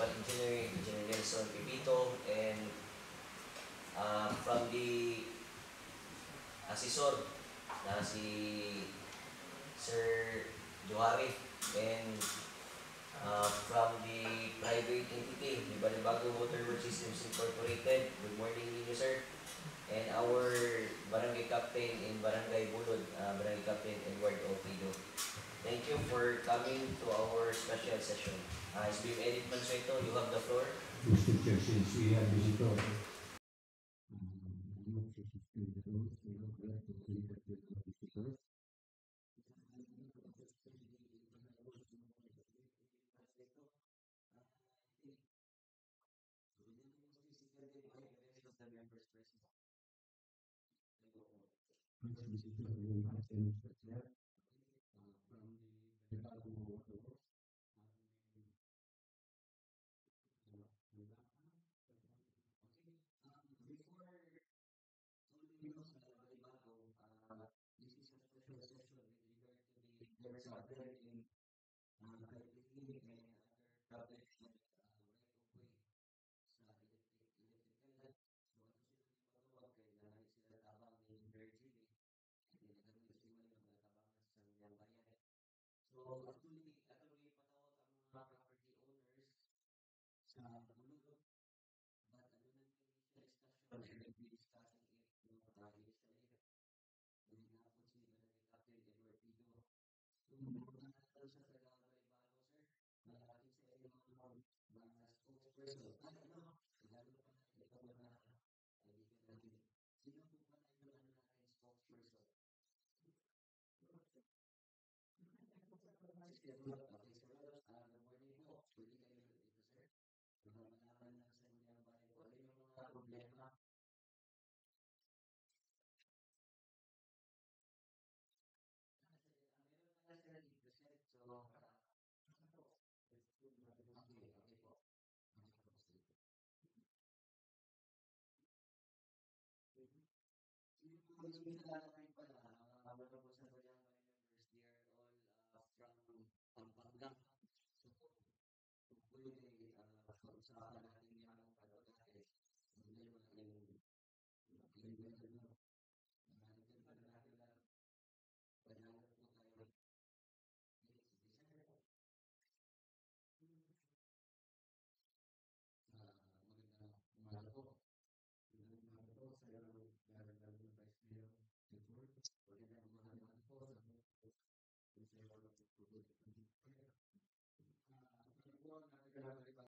Principal Engineer, Engineer Nelson Pipito, and from the assessor na si Sir Johari, and from the private entity, the Balibago Water Works Systems Incorporated. Good morning to you, sir. And our Barangay Captain in Barangay Bulod, Barangay Captain Edward Opido. Thank you for coming to our special session. SBM Edit Mansueto, you have the floor. Mr. Chair, since we have visitor,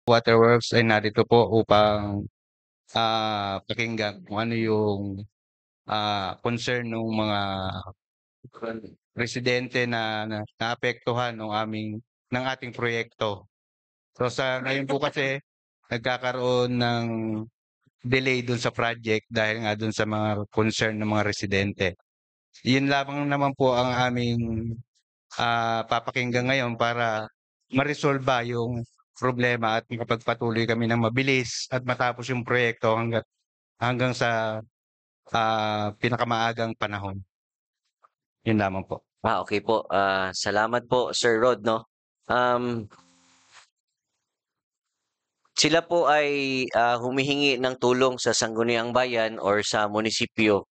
Waterworks ay narito po upang pakinggan kung ano yung concern ng mga residente na naapektuhan ng ating proyekto. So sa ngayon po kasi nagkakaroon ng delay dun sa project dahil nga dun sa mga concern ng mga residente. Yun lamang naman po ang aming papakinggan ngayon para ma-resolve yung problema at makapagpatuloy kami ng mabilis at matapos yung proyekto hanggang sa pinakamaagang panahon. Yun lamang po. Okay po. Salamat po, Sir Rod, no? Sila po ay humihingi ng tulong sa Sangguniang Bayan or sa munisipyo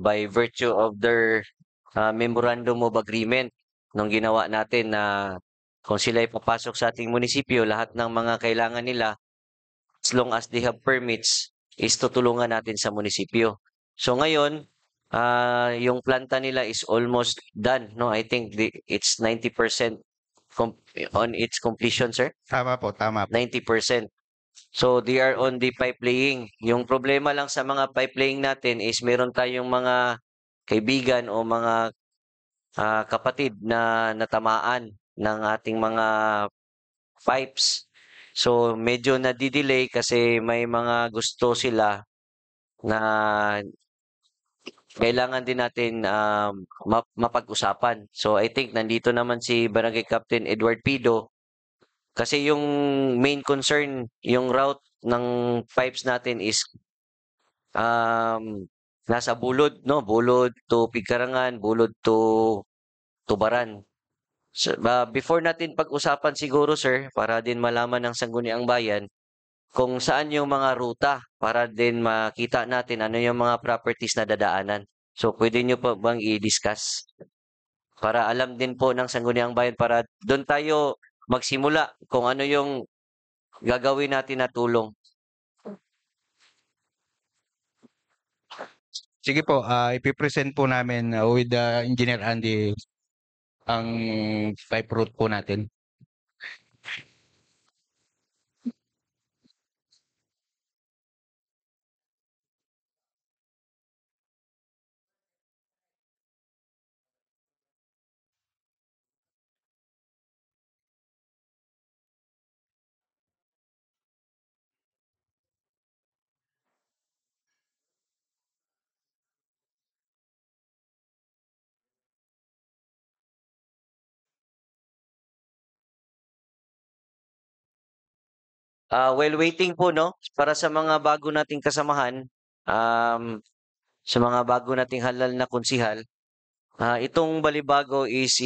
by virtue of their Memorandum of Agreement nung ginawa natin na kung sila ay papasok sa ating munisipyo, lahat ng mga kailangan nila, as long as they have permits, is tutulungan natin sa munisipyo. So ngayon, yung planta nila is almost done. No, I think it's 90% on its completion, sir. Tama po, tama po. 90%. So they are on the pipe laying. Yung problema lang sa mga pipe laying natin is meron tayong mga kaibigan o mga kapatid na natamaan ng ating mga pipes. So medyo nadidelay kasi may mga gusto sila na kailangan din natin mapag-usapan. So I think nandito naman si Barangay Captain Edward Pido kasi yung main concern, yung route ng pipes natin is nasa Bulod, no? Bulod to Pigkarangan, Bulod to Tubaran. Before natin pag-usapan siguro sir, para din malaman ng Sangguniang Bayan kung saan yung mga ruta para din makita natin ano yung mga properties na dadaanan. So pwede nyo pa bang i-discuss? Para alam din po ng Sangguniang Bayan para doon tayo magsimula kung ano yung gagawin natin na tulong. Sige po, ipipresent po namin with Engineer Andy ang pipe route po natin. While waiting po, no, para sa mga bago nating kasamahan, sa mga bago nating halal na konsihal, itong Balibago is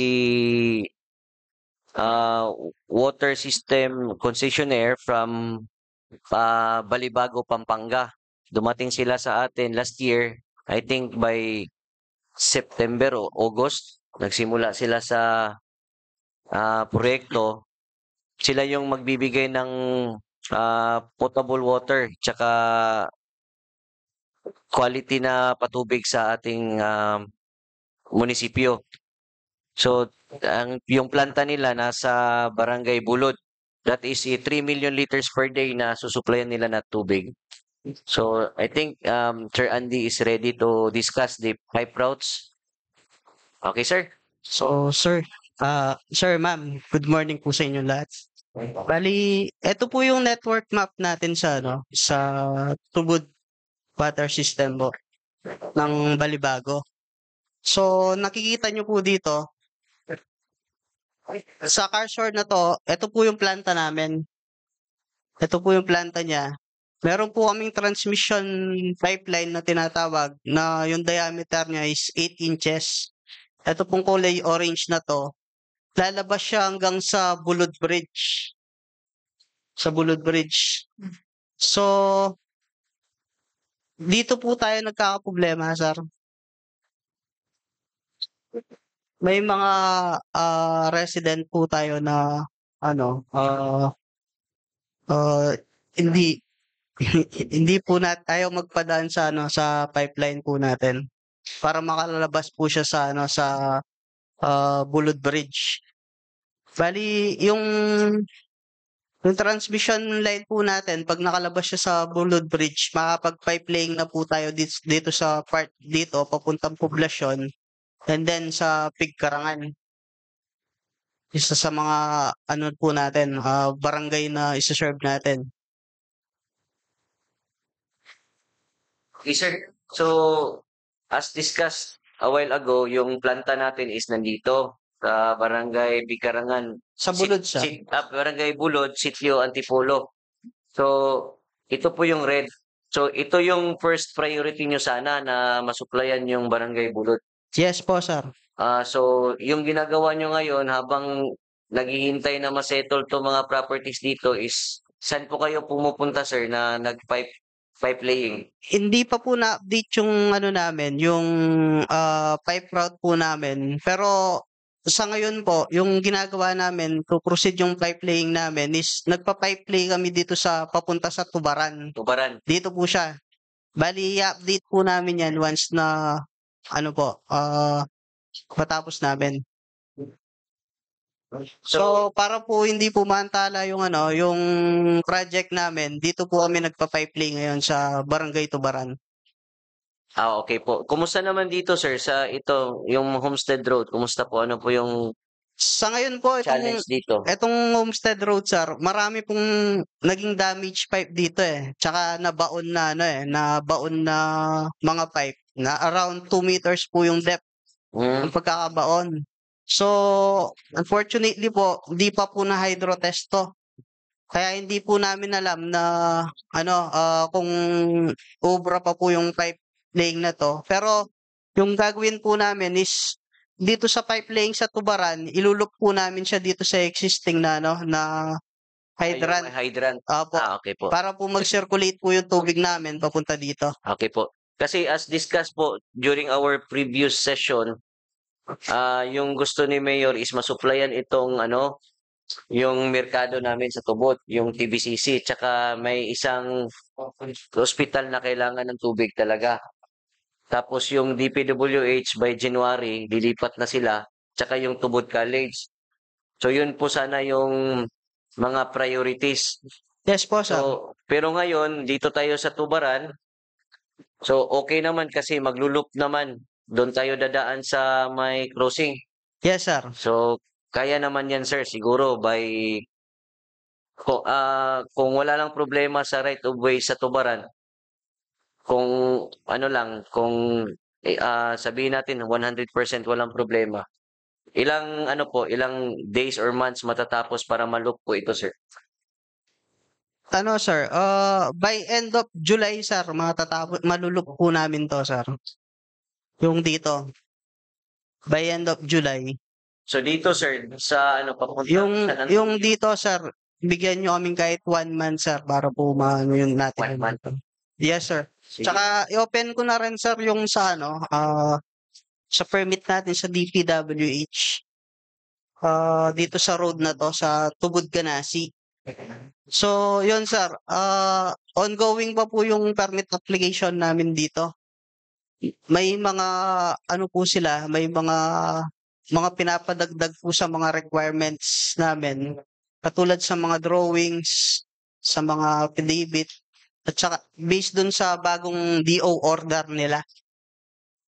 uh, water system concessionaire from Balibago, Pampanga. Dumating sila sa atin last year, I think by September o August. Nagsimula sila sa proyekto. Sila yung magbibigay ng potable water tsaka quality na patubig sa ating munisipyo. So, yung planta nila nasa Barangay Bulod. That is 3 million liters per day na susuplayan nila na tubig. So, I think Sir Andy is ready to discuss the pipe routes. Okay, sir? So, sir, ma'am, good morning po sa inyo lahat. Bali, ito po yung network map natin sa sa Tubod Water System po ng Balibago. So, nakikita nyo po dito sa carshore na to, ito po yung planta namin. Ito po yung planta niya. Meron po kaming transmission pipeline na tinatawag na yung diameter niya is 8 inches. Ito pong kulay orange na to, lalabas siya hanggang sa Bulod Bridge. Sa Bulod Bridge. So, dito po tayo nagkakaproblema, sir. May mga resident po tayo na hindi hindi po ayaw magpadaan sa sa pipeline po natin para makalabas po siya sa sa Bulod Bridge. Bali, yung transmission line po natin, pag nakalabas siya sa Bulod Bridge, makapag-pipe laying na po tayo dito sa part dito, papuntang poblasyon, and then sa Pigkarangan. Isa sa mga po natin, barangay na isa-serve natin. Okay, sir. So, as discussed a while ago, yung planta natin is nandito sa Barangay Bikarangan. Sa Bulod siya. Barangay Bulod, Sitio Antipolo. So, ito po yung red. So, ito yung first priority nyo sana na masuplayan yung Barangay Bulod. Yes po, sir. So, yung ginagawa nyo ngayon habang naghihintay na masettle to mga properties dito is saan po kayo pumupunta, sir, na pipe laying? Hindi pa po na-update yung namin, yung pipe route po namin. Pero sa ngayon po, yung ginagawa namin to proceed yung pipe laying namin is nagpa-pipe lay kami dito sa papunta sa Tubaran. Tubaran. Dito po siya. Bali, i-update po namin yan once na matapos namin. So, para po hindi po mantala yung yung project namin, dito po kami nagpa-pipe lay ngayon sa Barangay Tubaran. Okay po. Kumusta naman dito, sir, sa ito, yung Homestead Road? Kumusta po? Ano po yung Sa ngayon po, challenge dito? Etong Homestead Road, sir, marami pong naging damage pipe dito eh. Tsaka nabaon na nabaon na mga pipe na around 2 meters po yung depth ng pagkakabaon. So, unfortunately po, hindi pa po na hydrotest to. Kaya hindi po namin alam na kung obra pa po yung pipe laying na to. Pero yung gagawin po namin is dito sa pipe laying sa tubaran, ilulup po namin siya dito sa existing na ano na Ay, yung hydrant. may hydrant. Opo. Okay po. Para po mag-circulate po yung tubig namin papunta dito. Okay po. Kasi as discussed po during our previous session, yung gusto ni Mayor is masuplayan itong yung merkado namin sa Tubod, yung TBCC, tsaka may isang hospital na kailangan ng tubig talaga. Tapos yung DPWH by January, lilipat na sila, tsaka yung Tubod College. So yun po sana yung mga priorities. Yes po, sir. So, pero ngayon, dito tayo sa Tubaran, so okay naman kasi maglulup naman. Doon tayo dadaan sa may crossing. Yes, sir. So, kaya naman yan, sir. Siguro kung wala lang problema sa right of way sa Tubaran, kung sabihin natin 100% walang problema. Ilang days or months matatapos para malup po ito, sir? Ano, sir? By end of July, sir, malulup po namin to, sir. Yung dito. By end of July. So dito, sir, sa papunta Yung San yung Antonio, dito, sir, bigyan nyo kaming kahit 1 month, sir, para po maano yung natin. 1 month. Yes, sir. Sige. Tsaka i-open ko na rin, sir, yung sa sa permit natin sa DPWH. Dito sa road na to, sa Tubod Ganasi. So, yun, sir. Ongoing pa po yung permit application namin dito. May mga po sila, may mga pinapadagdag po sa mga requirements namin, katulad sa mga drawings, sa mga affidavit, at saka based dun sa bagong DO order nila.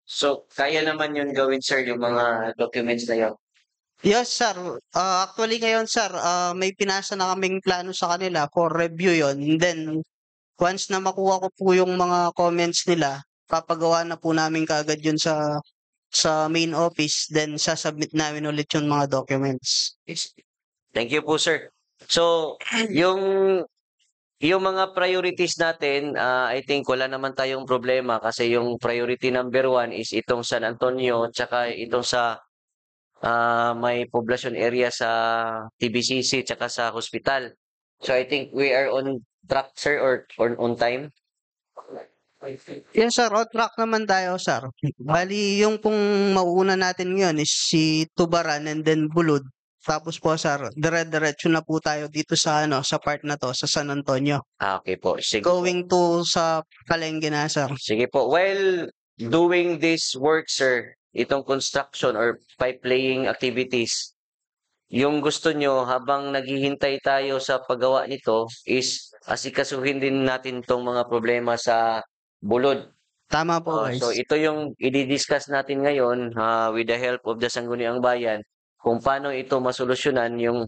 So, kaya naman yun gawin, sir, yung mga documents na yun. Yes, sir. Actually ngayon, sir, may pinasa na kaming plano sa kanila for review yon. And then, once na makuha ko po yung mga comments nila, papagawa na po namin kaagad yun sa main office, then sasubmit namin ulit yung mga documents. Thank you po, sir. So, yung mga priorities natin, I think wala naman tayong problema kasi yung priority number 1 is itong San Antonio tsaka itong sa may population area sa TBCC tsaka sa hospital. So I think we are on track, sir, or on time. Yes, sir. On track naman tayo, sir. Bali, yung pong mauuna natin ngayon is si Tubaran and then Bulod. Tapos po, sir, dire-diretso na po tayo dito sa sa part na to, sa San Antonio. Okay po. Sige. Going to sa Palengke na, sir. Sige po. While doing this work, sir, itong construction or pipe laying activities, yung gusto nyo habang naghihintay tayo sa paggawa nito is asikasuhin din natin tong mga problema sa Bulod. Tama po, guys. So ito yung i-discuss natin ngayon with the help of the Sangguniang Bayan kung paano ito masolusyonan yung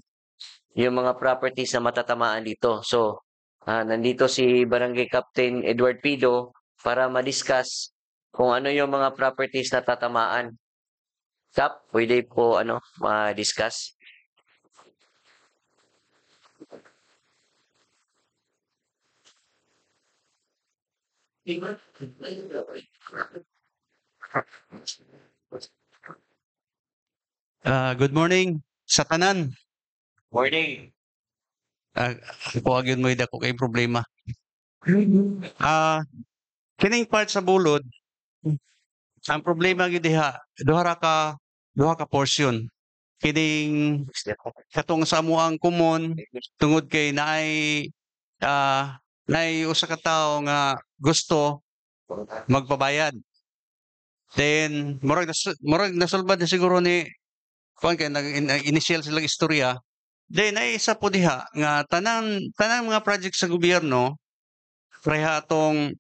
mga properties na matatamaan dito. So nandito si Barangay Captain Edward Pido para ma-discuss kung ano yung mga properties na tatamaan. Kap, pwede po ma-discuss? Good morning sa tanan. Morning. Kuwagin mo dako kay problema. Kining part sa Bulod, ang problema gyud diha, duha ka portion. Kining katong sa amuang common tungod kay naay usa ka tawo nga gusto magpabayad. Then murag nasulbad na siguro ni kuan kay initial silang istorya. Then ay isa po diha nga tanang mga project sa gobyerno pareha atong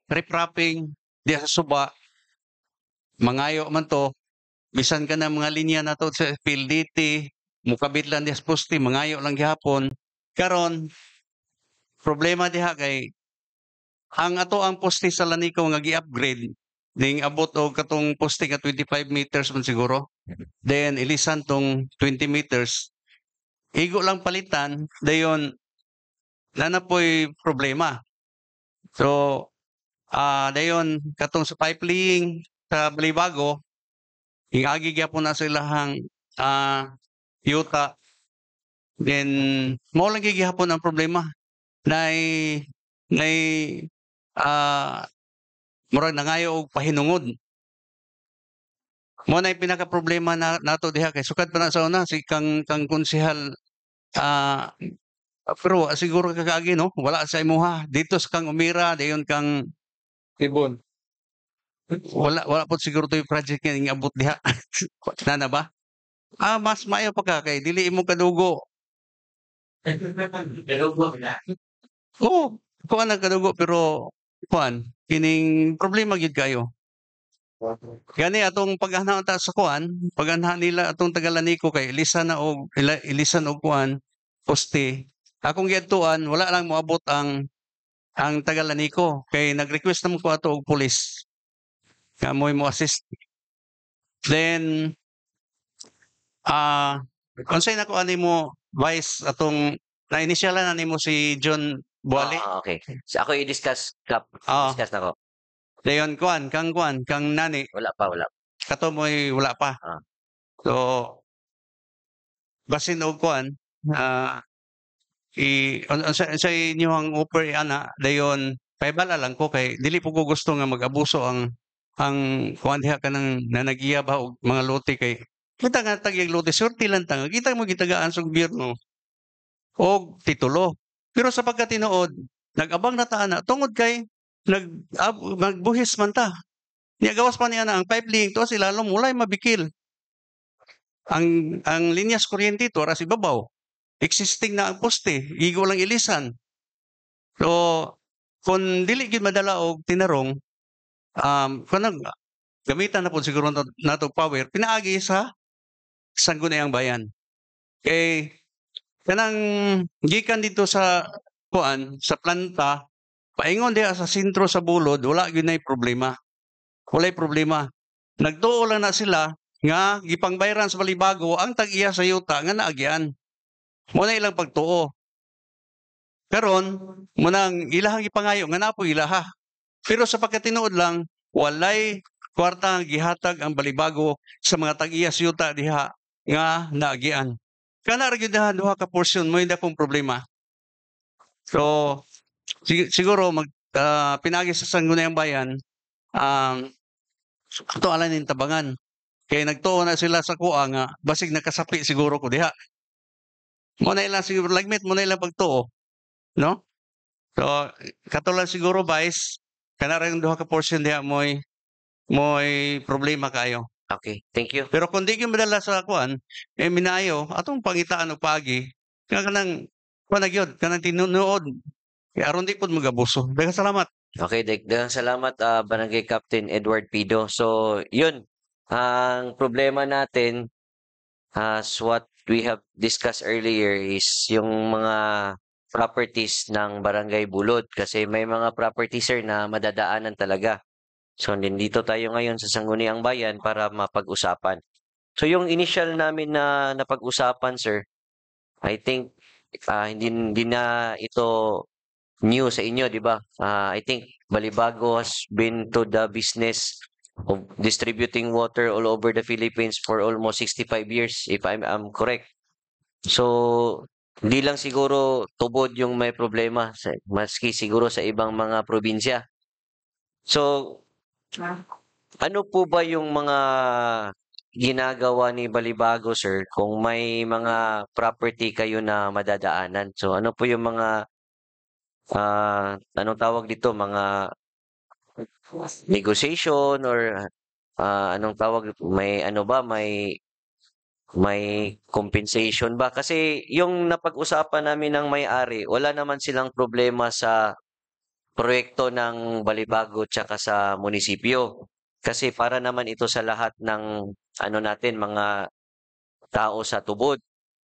repropping diha sa suba, mangayo man to, bisan ka na mga linya na to sa PLDT, mukabit lang diha sa poste, mangayo lang gihapon. Karon problema diha kay ang poste sa Lanikaw nga gi-upgrade ning abot og katong poste nga 25 meters man siguro. Then ilisan tong 20 meters. Igo lang palitan dayon nanapoy problema. So dayon katong sa pipe laying sa Balibago Ingagi gyapon na silahang yuta. Then mao lang gyud gihapon ang problema. Nay murag nangayo og pahinungod. Mo na pinaka-problema nato diha kay sukad pa na sa una si kang konsehal pero siguro kakaagi no wala sa imuha dito sa kang umira dayon kang Tibon. wala pod siguro toy project nga abot diha. Nana ba? Mas maayo pa ka kay dili imo kadugo. Oo, kuan ang kadugo pero kuan kining problema gyud kayo. Gani atong pag-anha ta sa kuan, pag-anha nila atong Tagalaniko kay ilisan na og ilisan og kuan poste. Akong giadtuan wala lang moabot ang Tagalaniko kay nag-request naman ko ato og pulis. Nga mo assist. Then unsay nako ani mo vice atong na-initialan na nimo si John Buali. Okay. So ako i-discuss, Kap. Oo. Discuss na ko. Dayon kang nani Wala pa, wala. kato mo'y wala pa. Ah. So basin og kuan sa inyong offer ana dayon paibala lang ko kay dili po ko gusto nga mag-abuso ang kuan diha kanang nanagiya ba og mga lote kay kita nga tagyag lote surti lang tanga kita mo gitagaan sa gobyerno og titulo. Pero sa pagkatinuod nag-abang na ta ana tungod kay magbuhis man ta. Niya gawas pa niya na ang pipe link to sila mulay mabikil. Ang linyas kuryente to ras ibabaw. Existing na ang poste, igo lang ilisan. So kung dili gid madala og tinarong kanang gamitan na po siguro nato power pinaagi sa Sangguniang Bayan. Kay kanang gikan dito sa kuan sa planta paingon diha sa sentro sa bulod wala gyud nay problema. Walay problema. Nagtuo lang na sila nga gipangbayran sa Balibago ang tag-iya sa yuta nga naagyan. Mo na ilang pagtuo. Karon mo nang ilahang ipangayo nga napo ilaha. Pero sa pagkatinuod lang walay kwarta nga gihatag ang Balibago sa mga tag-iya sa yuta diha nga naagyan. Kana ra gyud duha ka portion mo hindi akong problema. So siguro pinagi sa Sangguniang Bayan ato alam ning tabangan. Kay nagtuo na sila sa kuha nga basig nakasapi siguro ko diha. Mo na ilang siguro lagmit mo na ilang pagtuo, no? So katulad siguro vice kana ra yung duha ka portion diha moy problema kayo. Okay, thank you. Pero kung di gyud madala sa kuan minayo atong pangitaan og pagi kanang kuan na gyud kanang tinuod. Kay aron di pud magabuso. Daghang salamat. Okay, daghang salamat Barangay Captain Edward Pido. So, yun. Ang problema natin as what we have discussed earlier is yung mga properties ng Barangay Bulod kasi may mga properties sir na madadaanan talaga. So, nandito tayo ngayon sa Sangguniang Bayan para mapag-usapan. So, yung initial namin na napag-usapan sir, I think hindi na ito new sa inyo, di ba? I think Balibago has been to the business of distributing water all over the Philippines for almost 65 years, if I'm correct. So, hindi lang siguro tubod yung may problema, maski siguro sa ibang mga probinsya. So, ano po ba yung mga ginagawa ni Balibago, sir, kung may mga property kayo na madadaanan? So, ano po yung mga anong tawag dito, mga negotiation or anong tawag, may ano ba, may compensation ba? Kasi yung napag-usapan namin ng may-ari, wala naman silang problema sa proyekto ng Balibago tsaka sa munisipyo. Kasi para naman ito sa lahat ng ano natin, mga tao sa tubod.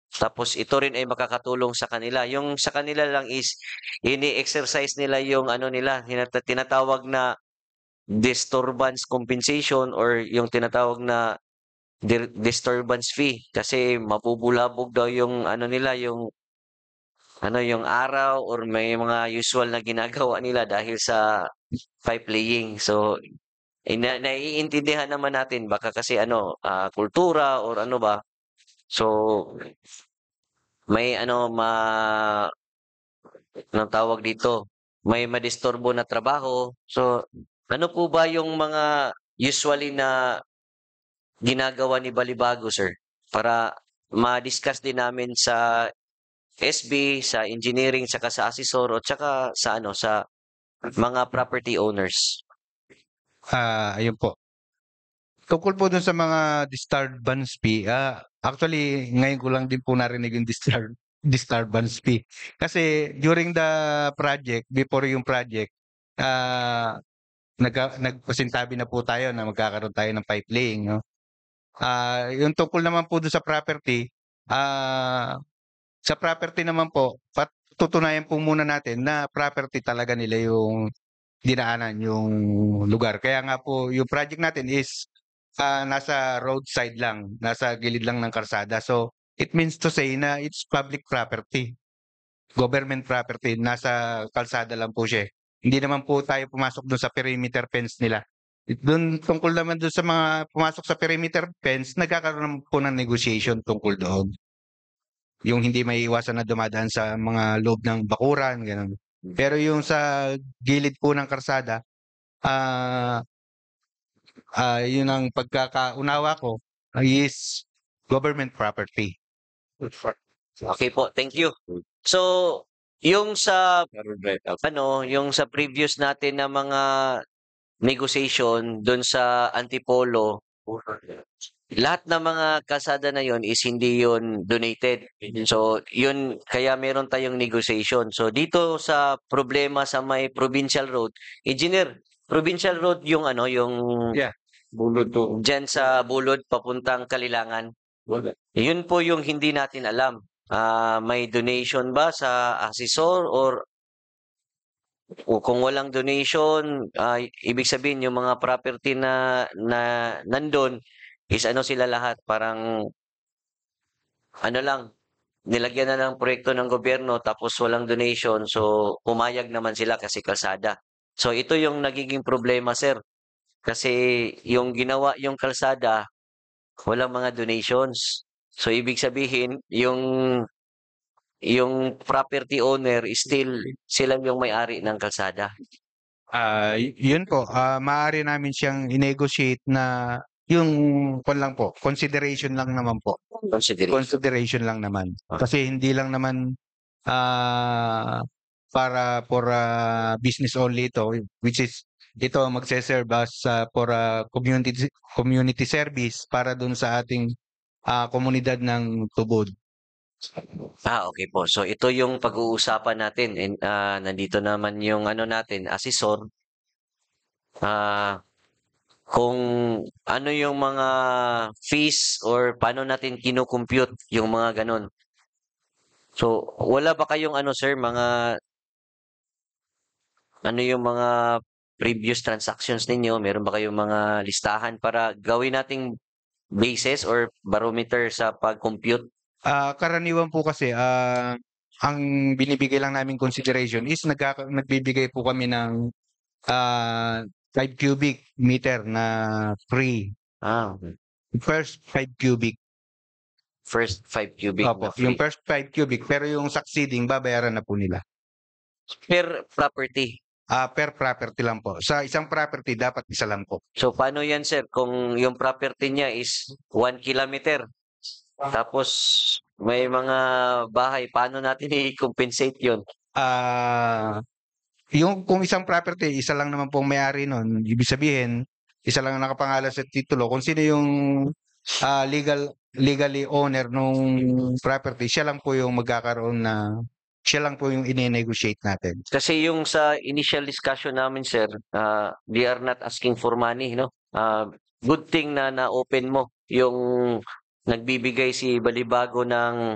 Tapos ito rin ay makakatulong sa kanila. Yung sa kanila lang is ini-exercise nila yung ano nila, tinatawag na disturbance compensation or yung tinatawag na disturbance fee kasi mabubulabog daw yung ano nila, yung yung araw or may mga usual na ginagawa nila dahil sa pipe laying. So naiintindihan naman natin baka kasi ano, kultura or ano ba. So, may ano, anong tawag dito, may madisturbo na trabaho. So, ano po ba yung mga usually na ginagawa ni Balibago, sir? Para ma-discuss din namin sa SB, sa engineering, saka sa assessor, o tsaka sa ano, sa mga property owners. Ayun po. Tungkol po dun sa mga disturbance fee, actually, ngayon ko lang din po narinig yung disturbance fee. Kasi during the project, before yung project, nagpasintabi na po tayo na magkakaroon tayo ng pipe laying. No? Yung tungkol naman po dun sa property naman po, tutunayan po muna natin na property talaga nila yung dinaanan, yung lugar. Kaya nga po, yung project natin is nasa roadside lang, nasa gilid lang ng kalsada. So, it means to say na it's public property, government property, nasa kalsada lang po siya. Hindi naman po tayo pumasok doon sa perimeter fence nila. Doon tungkol naman doon sa mga pumasok sa perimeter fence, nagkakaroon po ng negotiation tungkol doon. Yung hindi maiiwasan na dumadaan sa mga loob ng bakuran, gano'n. Pero yung sa gilid po ng kalsada, yun ang pagkakaunawa ko is government property. Okay po, thank you. So, yung sa ano, yung sa previous natin na mga negotiation doon sa Antipolo, lahat ng mga kalsada na yon is hindi yon donated. So, yun kaya meron tayong negotiation. So, dito sa problema sa may provincial road, engineer, provincial road yung ano, yung Bulod to. dyan sa Bulod papuntang Kalilangan. Yun po yung hindi natin alam. May donation ba sa assessor or kung walang donation, ibig sabihin yung mga property na nandun is ano sila lahat, parang ano lang, nilagyan na ng proyekto ng gobyerno tapos walang donation, so pumayag naman sila kasi kalsada. So ito yung nagiging problema, sir. Kasi yung ginawa yung kalsada, walang mga donations. So ibig sabihin, yung property owner is still sila yung may-ari ng kalsada. Yun po, maaari namin siyang i-negotiate na yung lang po, consideration lang naman po. Consideration lang naman. Kasi hindi lang naman para for business only ito, which is ito magse-serve as for community service para dun sa ating komunidad ng Tubod. Okay po. So ito yung pag-uusapan natin and nandito naman yung ano natin, assessor. Kung ano yung mga fees or paano natin kino-compute yung mga ganun. So wala ba kayong ano, sir, mga ano yung mga previous transactions ninyo? Meron ba kayong mga listahan para gawin nating basis or barometer sa pag-compute? Karaniwan po kasi ang binibigay lang namin consideration is nagbibigay po kami ng 5 cubic meter na free. Okay. First 5 cubic. First 5 cubic Opo, na free. yung first 5 cubic pero yung succeeding babayaran na po nila. Per property. Per property lang po. Sa isang property dapat isa lang po. So paano yan, sir? Kung yung property niya is 1 kilometer, tapos may mga bahay, paano natin i-compensate yun? Yung kung isang property, isa lang naman pong may-ari nun, ibig sabihin, isa lang ang nakapangalan sa titulo. Kung sino yung legally owner nung property, siya lang po yung magkakaroon siya lang po yung ine-negotiate natin. Kasi yung sa initial discussion namin, sir, they are not asking for money, no? Good thing na na-open mo yung nagbibigay si Balibago ng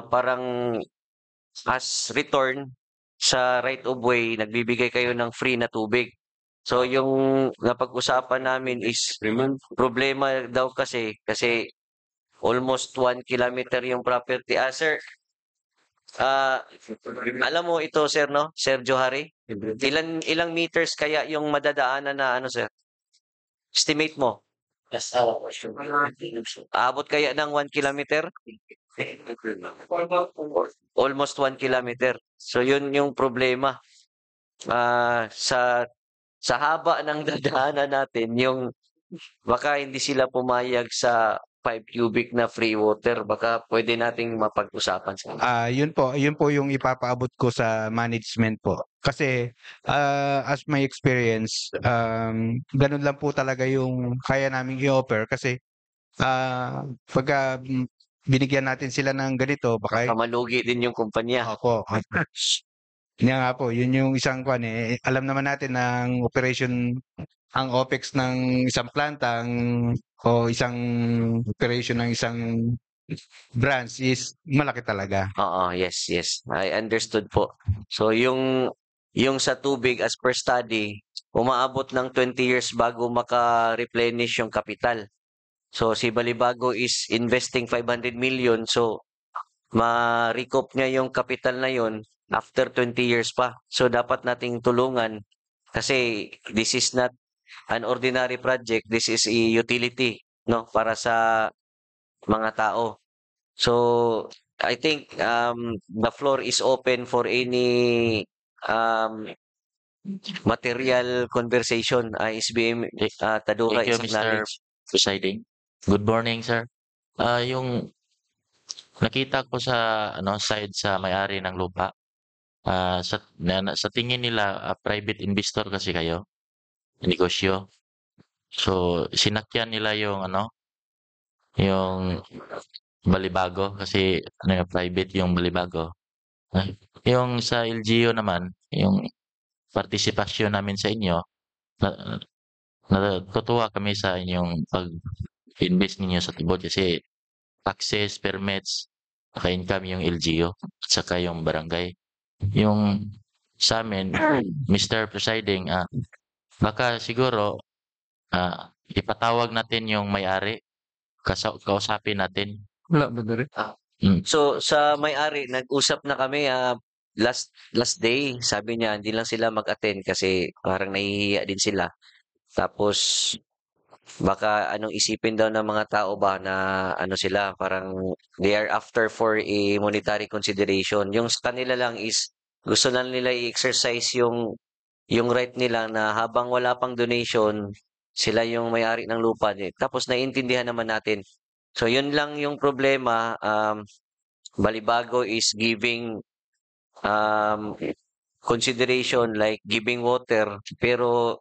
parang as return sa right of way, nagbibigay kayo ng free na tubig. So yung napag-usapan namin is problema daw kasi almost 1 kilometer yung property. Sir, Alam mo ito, sir, no? Sir Johari? Ilang meters kaya yung madadaanan na ano, sir? Estimate mo? Aabot kaya ng 1 kilometer? Almost 1 kilometer. So yun yung problema. Sa haba ng dadaanan natin, yung baka hindi sila pumayag sa 5 cubic na free water. Baka pwede nating mapag-usapan sa Yun po yung ipapaabot ko sa management po. Kasi as my experience, ganun lang po talaga yung kaya naming i-offer kasi pagka binigyan natin sila ng ganito, baka malugi din yung kumpanya. ako. Yan nga po, yun yung isang kwan eh. Alam naman natin ng operation, ang OPEX ng isang planta o isang operation ng isang branch is malaki talaga. Oo, yes, yes. I understood po. So yung sa tubig as per study, umaabot ng 20 years bago maka-replenish yung kapital. So si Balibago is investing 500 million, so ma-recoup niya yung kapital na yon after 20 years pa. So dapat nating tulungan kasi this is not an ordinary project, this is a utility, no, para sa mga tao. So I think the floor is open for any material conversation. SBM Tadura Thank you, is Mr. acknowledged. Presiding. Good morning, sir. Yung nakita ko sa side sa may-ari ng lupa, sa tingin nila private investor kasi kayo, negosyo. So sinakyan nila yung yung Balibago kasi yung private yung Balibago. Yung sa LGU naman, yung partisipasyon namin sa inyo, na, natutuwa kami sa inyong pag-invest ninyo sa tibod kasi access, permits, naka-income yung LGU at saka yung barangay. Yung sa amin, Mr. Presiding, baka siguro ipatawag natin yung may-ari, kausapin natin. Wala ba dere? So sa may-ari, nag-usap na kami last day. Sabi niya, hindi lang sila mag-attend kasi parang nahihiya din sila. Tapos baka anong isipin daw ng mga tao ba na ano sila, parang they are after for a monetary consideration. Yung sa kanila lang is gusto na nila i-exercise yung right nila na habang wala pang donation, sila yung may-ari ng lupa. Tapos naiintindihan naman natin. So yun lang yung problema. Balibago is giving consideration like giving water, pero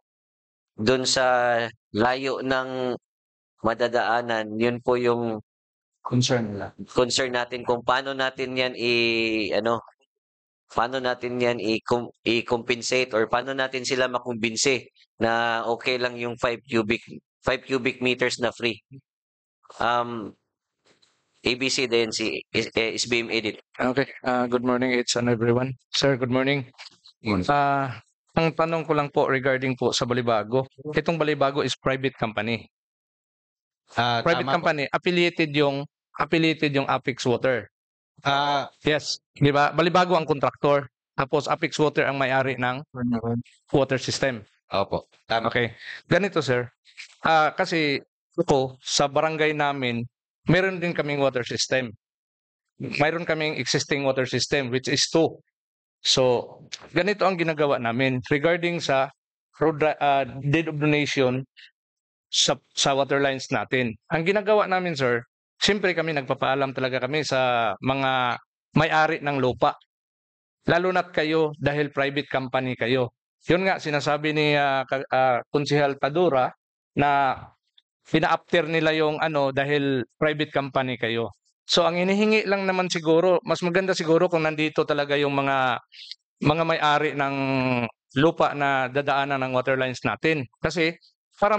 doon sa layo ng madadaanan, yun po yung Concern nila. concern natin kung paano natin yan i-compensate or paano natin sila makumbinse na okay lang yung 5 cubic meters na free. ABC din si SBM Edit. Okay, good morning, it's everyone. Sir, good morning. Ang tanong ko lang po regarding po sa Balibago, itong Balibago is private company. Private Tama po. company, affiliated yung Apex Water. Yes, di ba? Balibago ang kontraktor, tapos Apex Water ang may-ari ng water system. Opo. Tama. Okay. Ganito, sir. Kasi ako, sa barangay namin, meron din kaming water system. Mayroon kaming existing water system, which is 2. So, ganito ang ginagawa namin regarding sa deed of donation sa water lines natin. Ang ginagawa namin, sir, siyempre kami nagpapaalam talaga kami sa mga may-ari ng lupa. Lalo na't kayo dahil private company kayo. Yun nga, sinasabi ni Konsehal Tadura na pina-after nila yung dahil private company kayo. So ang hinihingi lang naman siguro, mas maganda siguro kung nandito talaga yung mga may-ari ng lupa na dadaanan ng water lines natin. Kasi para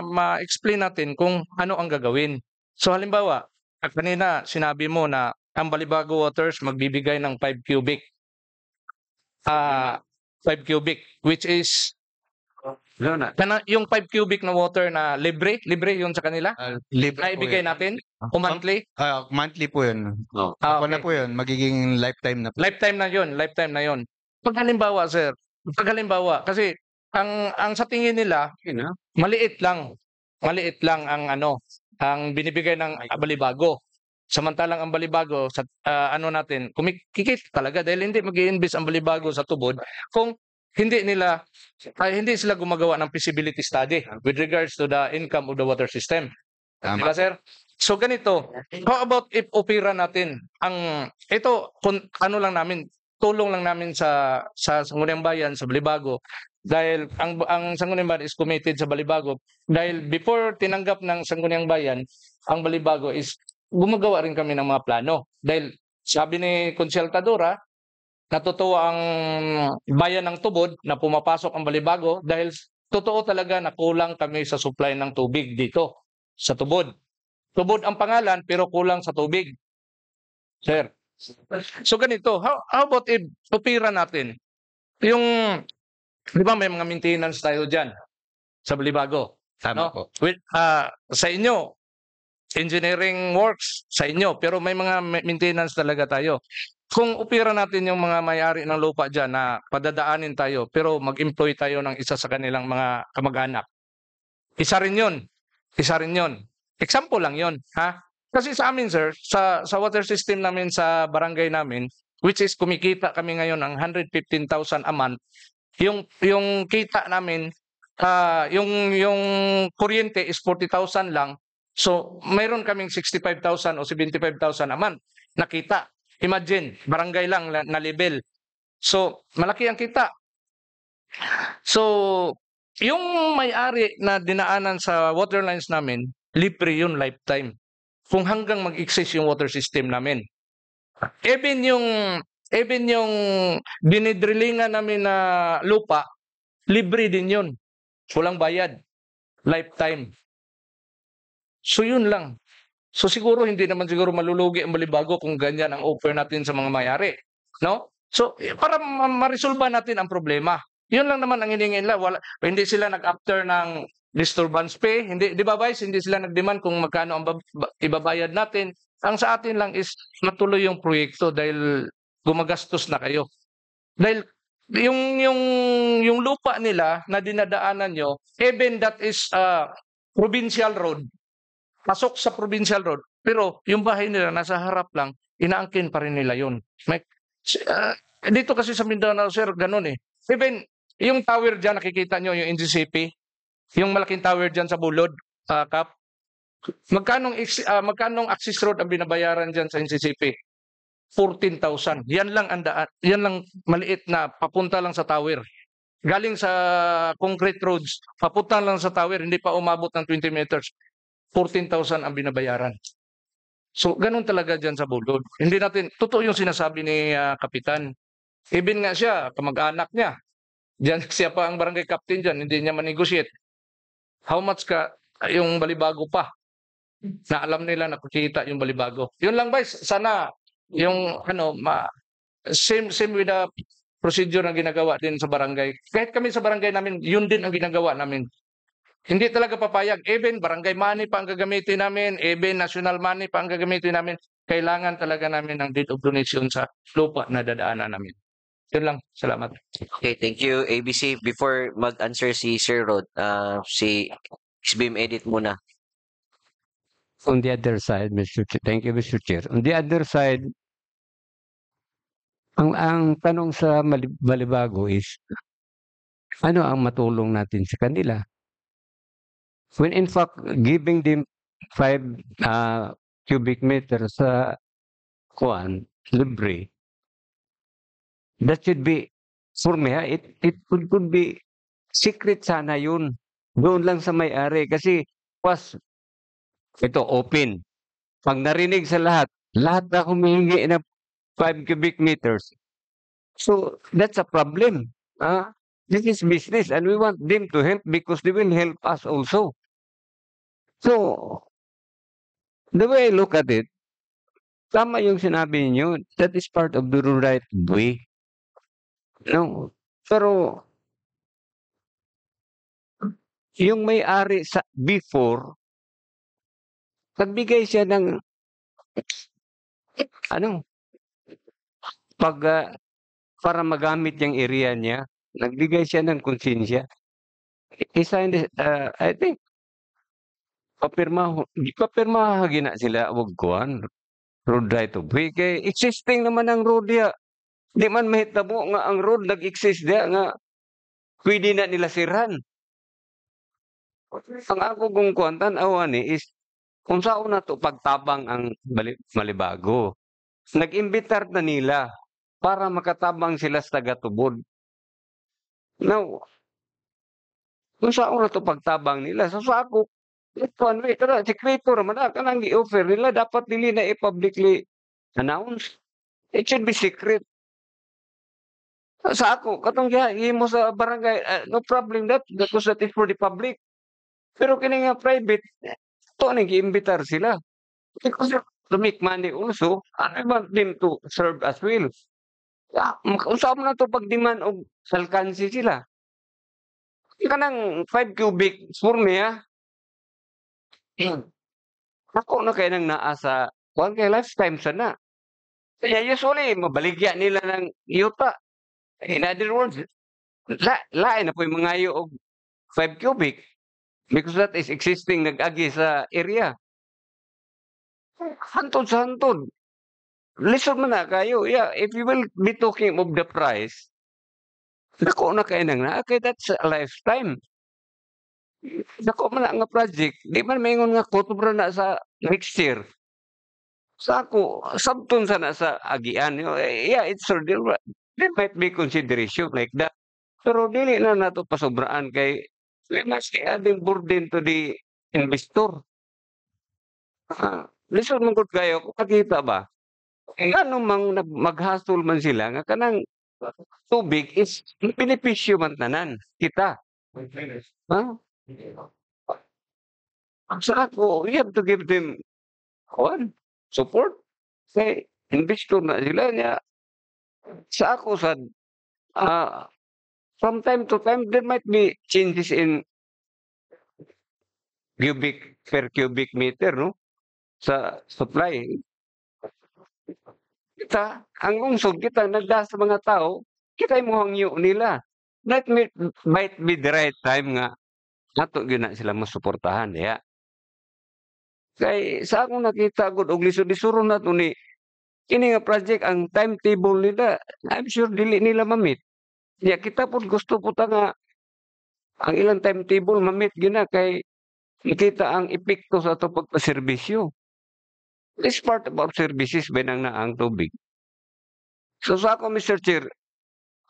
ma-explain natin kung ano ang gagawin. So halimbawa, kanina sinabi mo na ang Balibago Waters magbibigay ng 5 cubic. 5 cubic, which is Yung 5 cubic na water na libre yun sa kanila? Libre Na po ibigay yun. natin? O monthly? Monthly po yun. Ah, Ako na okay. po yun, magiging lifetime na po. Lifetime na yun. Pag halimbawa, sir, kasi ang sa tingin nila, maliit lang ang binibigay ng Balibago. Samantalang ang Balibago sa natin, kumikikita talaga dahil hindi mag-i-invest ang Balibago sa tubod kung hindi sila gumagawa ng feasibility study with regards to the income of the water system. Diba, sir? So ganito, how about if opera natin tulong lang namin sa Sangguniang Bayan sa Balibago dahil ang Sangguniang Bayan is committed sa Balibago dahil before tinanggap ng Sangguniang Bayan ang Balibago is gumagawa rin kami ng mga plano dahil sabi ni Consiel Tadora natutuwa ang bayan ng Tubod na pumapasok ang Balibago dahil totoo talaga na kulang kami sa supply ng tubig dito sa Tubod. Tubod ang pangalan pero kulang sa tubig. Sir. So ganito, how about if opera natin? Yung, di ba may mga maintenance tayo dyan sa Balibago? Tama No? po. Sa inyo, engineering works sa inyo, pero may mga maintenance talaga tayo. Kung opera natin yung mga may-ari ng lupa dyan na padadaanin tayo, pero mag-employ tayo ng isa sa kanilang mga kamag-anak. Isa rin yun. Example lang yun. Ha? Kasi sa amin, sir, sa water system namin sa barangay namin, which is kumikita kami ngayon ng 115,000 a month, yung kita namin, yung kuryente is 40,000 lang. So, mayroon kaming 65,000 o 75,000 a month na kita. Imagine, barangay lang na level. So, malaki ang kita. So, yung may-ari na dinaanan sa water lines namin, libre yun lifetime. Kung hanggang mag-exist yung water system namin. Even yung dinidrillingan namin na lupa, libre din yun. Walang bayad. Lifetime. So yun lang. So siguro hindi naman siguro malulugi ang Balibago kung ganyan ang offer natin sa mga may-ari. No? So para ma-resolve natin ang problema. Yun lang naman ang hiningi nila. Hindi sila nag-after ng disturbance pay. Hindi, di ba, Vice? Hindi sila nag-demand kung magkano ang ibabayad natin. Ang sa atin lang is matuloy yung proyekto dahil gumagastos na kayo. Dahil yung lupa nila na dinadaanan nyo, even that is provincial road, pasok sa provincial road, pero yung bahay nila nasa harap lang, inaangkin pa rin nila yun. Dito kasi sa Mindanao, sir, ganun eh. Even yung tower dyan, nakikita nyo yung NGCP, yung malaking tower dyan sa Bulod, Kap, magkanong access road ang binabayaran dyan sa NCCP? 14,000. Yan lang maliit na papunta lang sa tower. Galing sa concrete roads, papunta lang sa tower, hindi pa umabot ng 20 meters. 14,000 ang binabayaran. So, ganun talaga dyan sa Bulod. Hindi natin, totoo yung sinasabi ni Kapitan. Even nga siya, kamag-anak niya. Diyan siya pa ang barangay captain dyan, hindi niya manegotiate. How much yung Balibago pa? Na alam nila nakikita yung Balibago. Yun lang, Vice. Sana yung same with the procedure na ginagawa din sa barangay. Kahit kami sa barangay namin, yun din ang ginagawa namin. Hindi talaga papayag. Even barangay money pa ang gagamitin namin, even national money pa ang gagamitin namin. Kailangan talaga namin ng deed of donation sa lupa na dadaanan namin. Yun lang. Salamat. Okay, thank you, ABC. Before mag-answer si Sir Rod, si XBeam edit muna. On the other side, thank you, Mr. Chair. On the other side, ang tanong sa Balibago is, ano ang matulong natin sa kanila? When in fact, giving them 5 cubic meters sa libre, that should be, for me, it could be secret sana yun. Doon lang sa may-ari. Kasi, ito, open. Pag narinig sa lahat na humihingi ng 5 cubic meters. So, that's a problem. This is business and we want them to help because they will help us also. So, the way I look at it, tama yung sinabi niyo, that is part of the right way. No, pero yung may-ari sa before, nagbigay siya ng ano, pag para magamit yung area niya, nagbigay siya ng konsensya. I think papirma gina sila og kuan road right of way kay existing naman ang road diha. Di man mahitabo nga ang road nag-exist diha nga pwede na nila sirhan. Ang ako kung kuan tan-aw ani is kung saan na to pagtabang ang Malibago. Nag-imbitar na nila para makatabang sila sa taga-tubod. Now, kung saan na to pagtabang nila, so sa ako, one way, tara, sekreto naman na, kanang i-offer nila, dapat dili na i-publicly announce. It should be secret. Sa ako, katong mo sa barangay, no problem that, because that is for the public. Pero kini nga private, to nang i-imbitar sila. Because to make money also, I want them to serve as well. Usap na to pag-demand og salkansi sila. Kanang 5 cubic for niya. Ako na kay nang naa sa kuan kay lifetime sana. Kaya usually mabaligya nila ng yuta. In other words, lain na po yung mangayo og 5 cubic because that is existing nag-agi sa area. Hantod sa hantod. Lisod man na kayo. Yeah, if you will be talking of the price, dako na kay nang na. Okay, that's a lifetime. Dako man na nga project. Di man maingon nga kutubra na sa next year. Sa ako, sabton sana sa agian. Yeah, it's a deal. There might be consideration like that. Pero dili na nato pasobraan kay we must be adding burden to the investor. Lisod man gud kayo kung makita ba? Ano mang maghasol man sila nga kanang tubig is benepisyo man tanan kita. Ha? Sa ako, we have to give them support. Kay investor na sila niya. Sa ako sad from time to time there might be changes in per cubic meter no sa supply. Kita, ang lungsod kita nagda sa mga tao, kita mo hangyo nila. That might be the right time nga ato gyud na sila masuportahan ya. Kay sa akong nakita gud og lisod-lisuro na to ni kini nga project ang timetable nila, I'm sure dili nila ma-meet. Ya kita pud gusto po ta nga ang ilang timetable ma-meet gyud na kay nakita ang epekto sa ato pagpaserbisyo. This part of our services benang na ang tubig. So sa ako, Mr. Chair,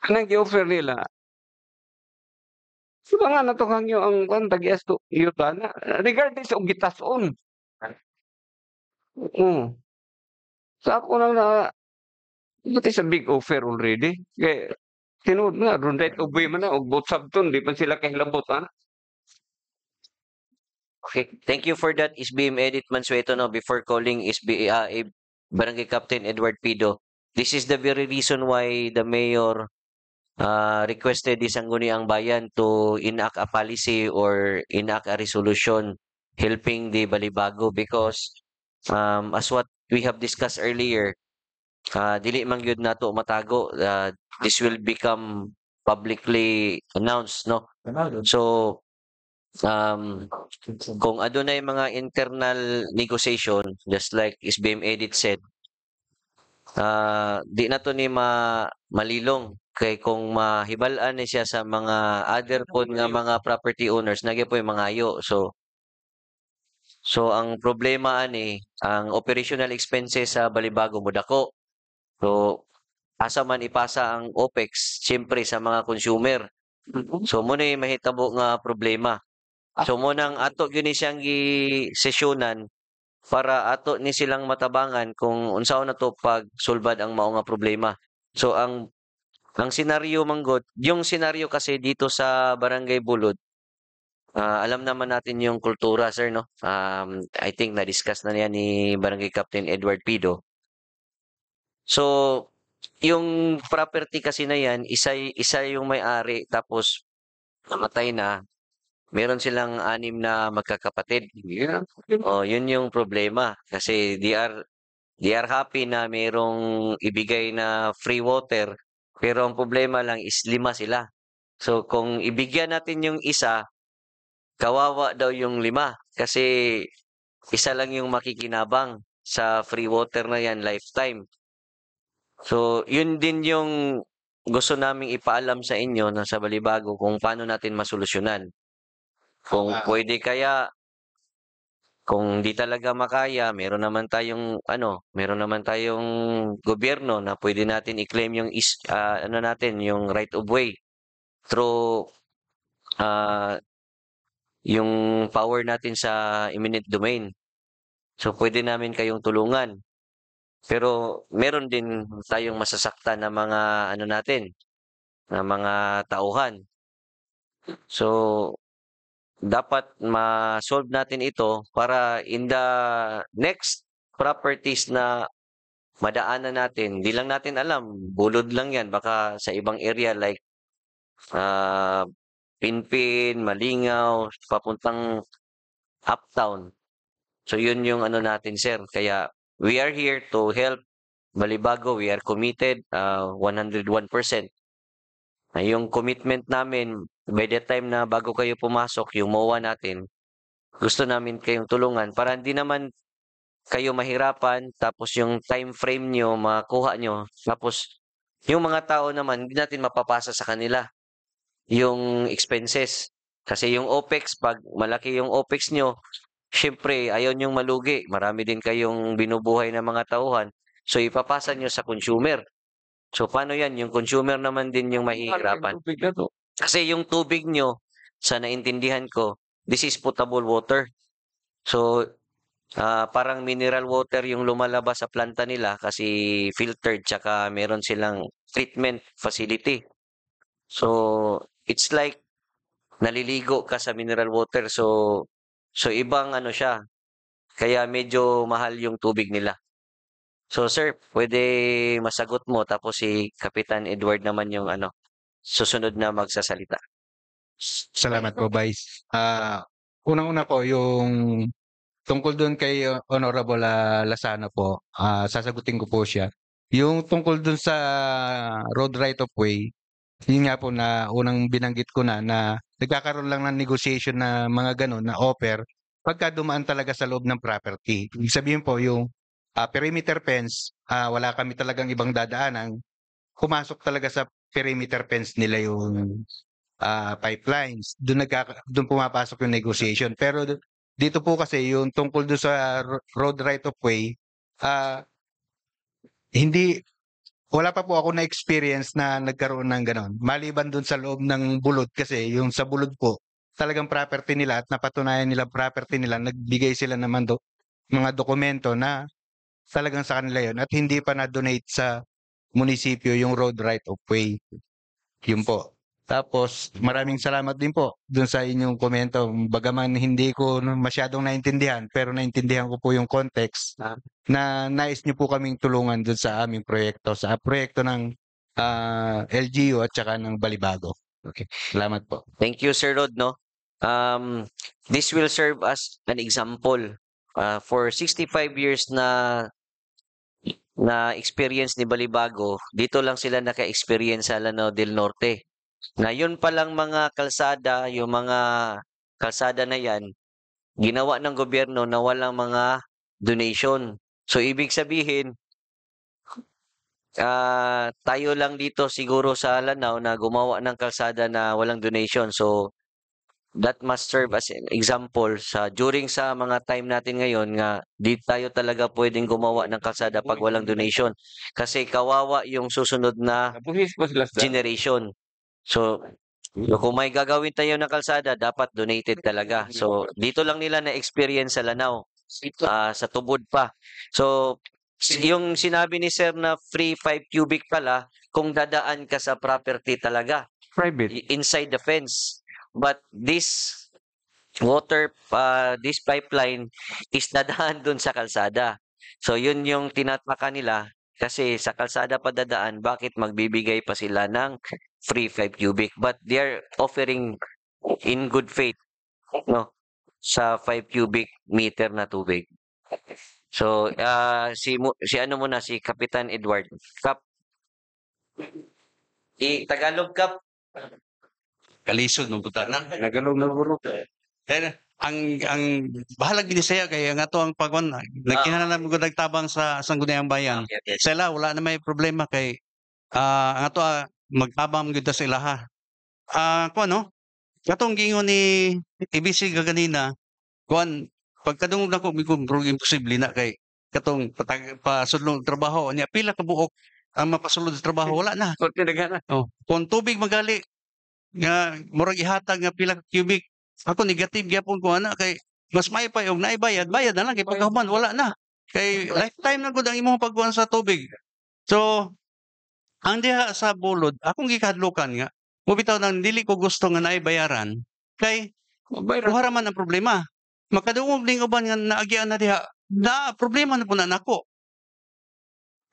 anong i-offer nila? So nga natokang nyo ang tagias to yuta na regardless of gitason. Sa ako lang na it is a big offer already. Kaya tinuod nga, ron right of way man na, og both sabton, di pa sila kahilabot, ha? Okay, thank you for that, SBM Edit Mansueto. No, before calling Barangay Captain Edward Pido, this is the very reason why the mayor requested the Sangguniang Bayan to enact a policy or enact a resolution helping the Balibago because as what we have discussed earlier, dili man gyud nato matago, this will become publicly announced, no? So kung adunay mga internal negotiation, just like SBM Edit said, di na to ni malilong kay kung mahibal-an ni siya sa mga other pod nga mga property owners nagya po yung mangayo. So ang problema ani ang operational expenses sa Balibago modako. So asa man ipasa ang OPEX siyempre sa mga consumer. So mo ni mahitabo nga problema. So mo nang ato gyud ni siyang gi-sesyonan para ato ni silang matabangan kung unsaon na to pagsulbad ang mao nga problema. So ang senaryo manggod, yung senaryo kasi dito sa Barangay Bulod, alam naman natin yung kultura, sir, no? I think na-discuss na niya ni Barangay Captain Edward Pido. So yung property kasi na yan, isa yung may-ari tapos namatay na. meron silang 6 na magkakapatid. Yeah. Oh, yun yung problema kasi they are happy na merong ibigay na free water, pero ang problema lang is 5 sila. So kung ibigyan natin yung isa, kawawa daw yung 5 kasi isa lang yung makikinabang sa free water na yan lifetime. So yun din yung gusto naming ipaalam sa inyo na sa Balibago kung paano natin masolusyonan. Kung pwede kaya, kung di talaga makaya, meron naman tayong gobyerno na pwede natin i-claim yung yung right of way through yung power natin sa eminent domain. So pwede namin kayong tulungan. Pero meron din tayong masasaktan na mga na mga tauhan. So dapat ma-solve natin ito para in the next properties na madaanan natin, di lang natin alam, bulod lang yan, baka sa ibang area like Pinpin, Malingaw, papuntang uptown. So yun yung natin, sir. Kaya we are here to help Balibago. We are committed 101%. Yung commitment namin, by the time na bago kayo pumasok, yung MOA natin, gusto namin kayong tulungan para hindi naman kayo mahirapan, tapos yung time frame nyo, makuha nyo, tapos yung mga tao naman, hindi natin mapapasa sa kanila yung expenses. Kasi yung OPEX, pag malaki yung OPEX nyo, syempre, ayaw nyong malugi. Marami din kayong binubuhay na mga tauhan. So, ipapasa nyo sa consumer. So, paano yan? Yung consumer naman din yung mahihirapan. Tubig na to. Kasi yung tubig nyo, sa naintindihan ko, this is potable water. So, parang mineral water yung lumalabas sa planta nila kasi filtered tsaka meron silang treatment facility. So, it's like naliligo ka sa mineral water. So ibang siya. Kaya medyo mahal yung tubig nila. So, sir, pwede masagot mo tapos si Kapitan Edward naman yung susunod na magsasalita. Salamat po, Vice. Unang-una po, yung tungkol doon kay Honorable Lasano po, sasagutin ko po siya. Yung tungkol doon sa road right of way, yun nga po na unang binanggit ko na nagkakaroon lang ng negotiation na mga ganun na offer pagka dumaan talaga sa loob ng property. Ibig sabihin po yung perimeter fence, wala kami talagang ibang dadaanan. Pumasok talaga sa perimeter fence nila yung pipelines. Doon pumapasok yung negotiation. Pero dito po kasi yung tungkol doon sa road right of way, wala pa po ako na experience na nagkaroon ng ganon. Maliban doon sa loob ng bulod kasi yung sa bulod po, talagang property nila at napatunayan nila property nila, nagbigay sila naman mga dokumento na talagang sa kanila yon at hindi pa na-donate sa munisipyo yung road right of way. Yun po. Tapos maraming salamat din po dun sa inyong komento. Bagaman hindi ko masyadong naintindihan, pero naintindihan ko po yung context na nais niyo po kaming tulungan dun sa aming proyekto, sa proyekto ng LGU at saka ng Balibago. Okay. Salamat po. Thank you, Sir Rod, no? This will serve as an example. For 65 years na experience ni Balibago, dito lang sila naka-experience sa Lanao del Norte. Na yun palang mga kalsada, yung mga kalsada na yan, ginawa ng gobyerno na walang mga donation. So, ibig sabihin, tayo lang dito siguro sa Lanao na gumawa ng kalsada na walang donation. So, that must serve as an example during sa mga time natin ngayon nga di tayo talaga pwedeng gumawa ng kalsada pag walang donation. Kasi kawawa yung susunod na Nabuhis pa sila sa generation. So, kung may gagawin tayo ng kalsada, dapat donated talaga. So, dito lang nila na-experience sa Lanao, sa Tubod pa. So, yung sinabi ni Sir na free 5 cubic pala, kung dadaan ka sa property talaga, private. inside the fence. But this this pipeline is dadaan dun sa kalsada. So, yun yung tinataka nila. Kasi sa kalsada pa dadaan, bakit magbibigay pa sila ng free 5 cubic? But they are offering in good faith no, sa 5 cubic meter na tubig. So, si ano muna, si Kapitan Edward. Kap, Tagalog Kap. Kalisod mo buta na. Nagalog na guro. Kaya ang bahalag Binisaya kay nga to ang pagwan nagkinahanglan mo nagtabang sa Sangguniang Bayan. Okay. Sila wala na may problema kay nga to magtabang gyud ta sa ilaha. Kuan no? Katong giingon ni ABC gaganina, kuan pagkadungog nako imposible na kay katong pasudlong trabaho niya pila ka buok ang mapasulod sa trabaho wala na. Kunti na Oh, kung tubig magali nga murag ihatag nga pila ka cubic. Ako negative gyapon ko ana kay mas may pa og naibayad, bayad na lang kay pagkahuman wala na. Kay lifetime na gud ang imong pagkuhan sa tubig. So ang diha sa bulod, akong gikahadlukan nga mubitaw nang dili ko gusto nga naibayaran kay kuhara man ang problema. Makadungog ning uban nga naagyan na diha na problema na po na nako.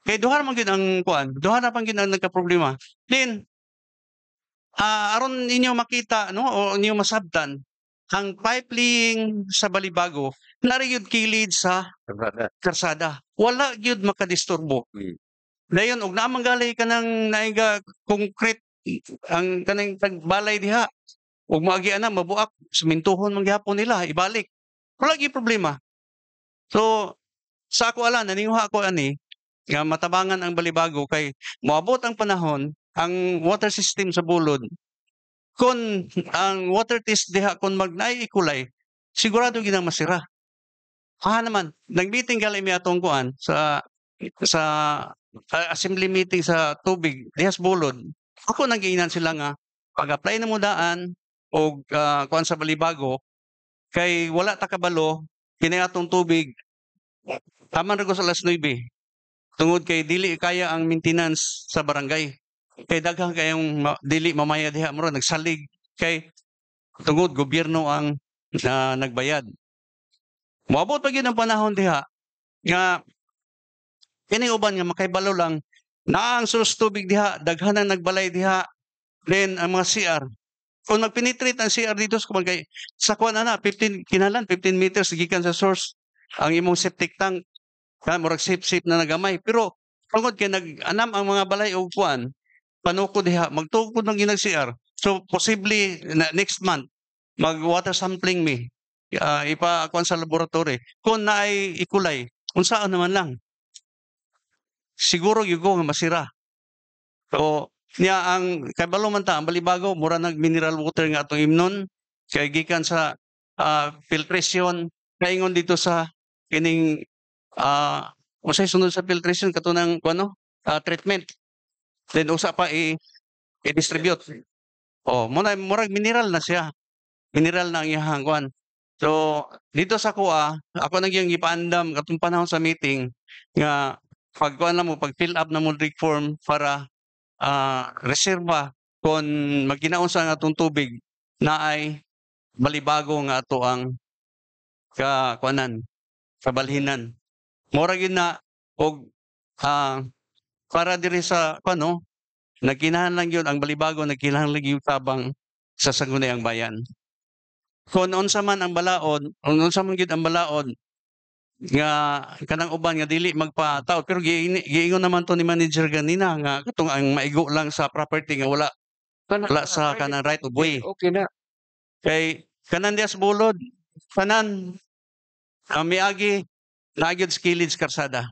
Kay duha man gyud ang kuan, duha na pang gyud ang nagka-problema. Then aron ninyo makita no o ninyo masabtan ang pipeline sa Balibago nari gyud kilid sa karsada. Wala gyud makadisturbo. Dayon og naman gali kanang naiga concrete ang kanang tagbalay diha. Og maagi ana mabuak simentohon man gyapon nila ibalik. Wala gyud problema. So sa ako ala naninguha ako ani nga matabangan ang Balibago kay moabot ang panahon ang water system sa bulod kun ang water test diha kun magnay ikulay sigurado ginang masira. Naman nag-meeting gali mi atong kuan sa assembly meeting sa tubig diha sa bulod. Ako nagiinan sila nga pag-apply na mo daan og kuan sa Balibago kay wala ta kabalo kini atong tubig taman ra ko sa alas 9 tungod kay dili kaya ang maintenance sa barangay. Kay daghang kayong dili mamaya diha mo nagsalig kay tungod gobyerno ang nagbayad. Moabot pa gyud ang panahon diha nga kini uban nga makaibalo lang na ang source tubig diha daghan ang nagbalay diha then ang mga CR kung magpenetrate ang CR dito sa kay sa kuan ana 15 kinalan 15 meters gikan sa source ang imong septic tank murag safe na nagamay pero tungod kay nag-anam ang mga balay og kuan panuko diha magtukod ng ginag CR so possibly next month mag water sampling mi ipa-kuan sa laboratory kung naay ikulay unsaan naman lang siguro yugo nga masira so niya ang kabalo man ta ang Balibago mura nag mineral water nga atong imnon kay gikan sa filtration kaingon dito sa kining unsay sunod sa filtration katunang kuno treatment. Then usa pa i-distribute. Murag mineral na siya. Mineral na ang iyang kuan. So dito sa kuha, ako nagyang ipaandam katong panahon sa meeting nga pag kuan na mo pag fill up na mo rig form para reserba kon magkinaon sa atong tubig na ay Balibago nga ato ang kuanan kabalhinan. Mura gyud na og para diri sa kuno nagkinahanglan gyud ang Balibago nagkinahanglan gyud tabang sa Sangguniang Bayan. Kung unsa man ang balaod, unsa man gyud ang balaod nga kanang uban nga dili magpataod pero giingon naman to ni manager ganina nga katong ang maigo lang sa property nga wala sa kanang right of way. Okay na. Kay kanan dias bulod kanan miagi nagyod skilled karsada.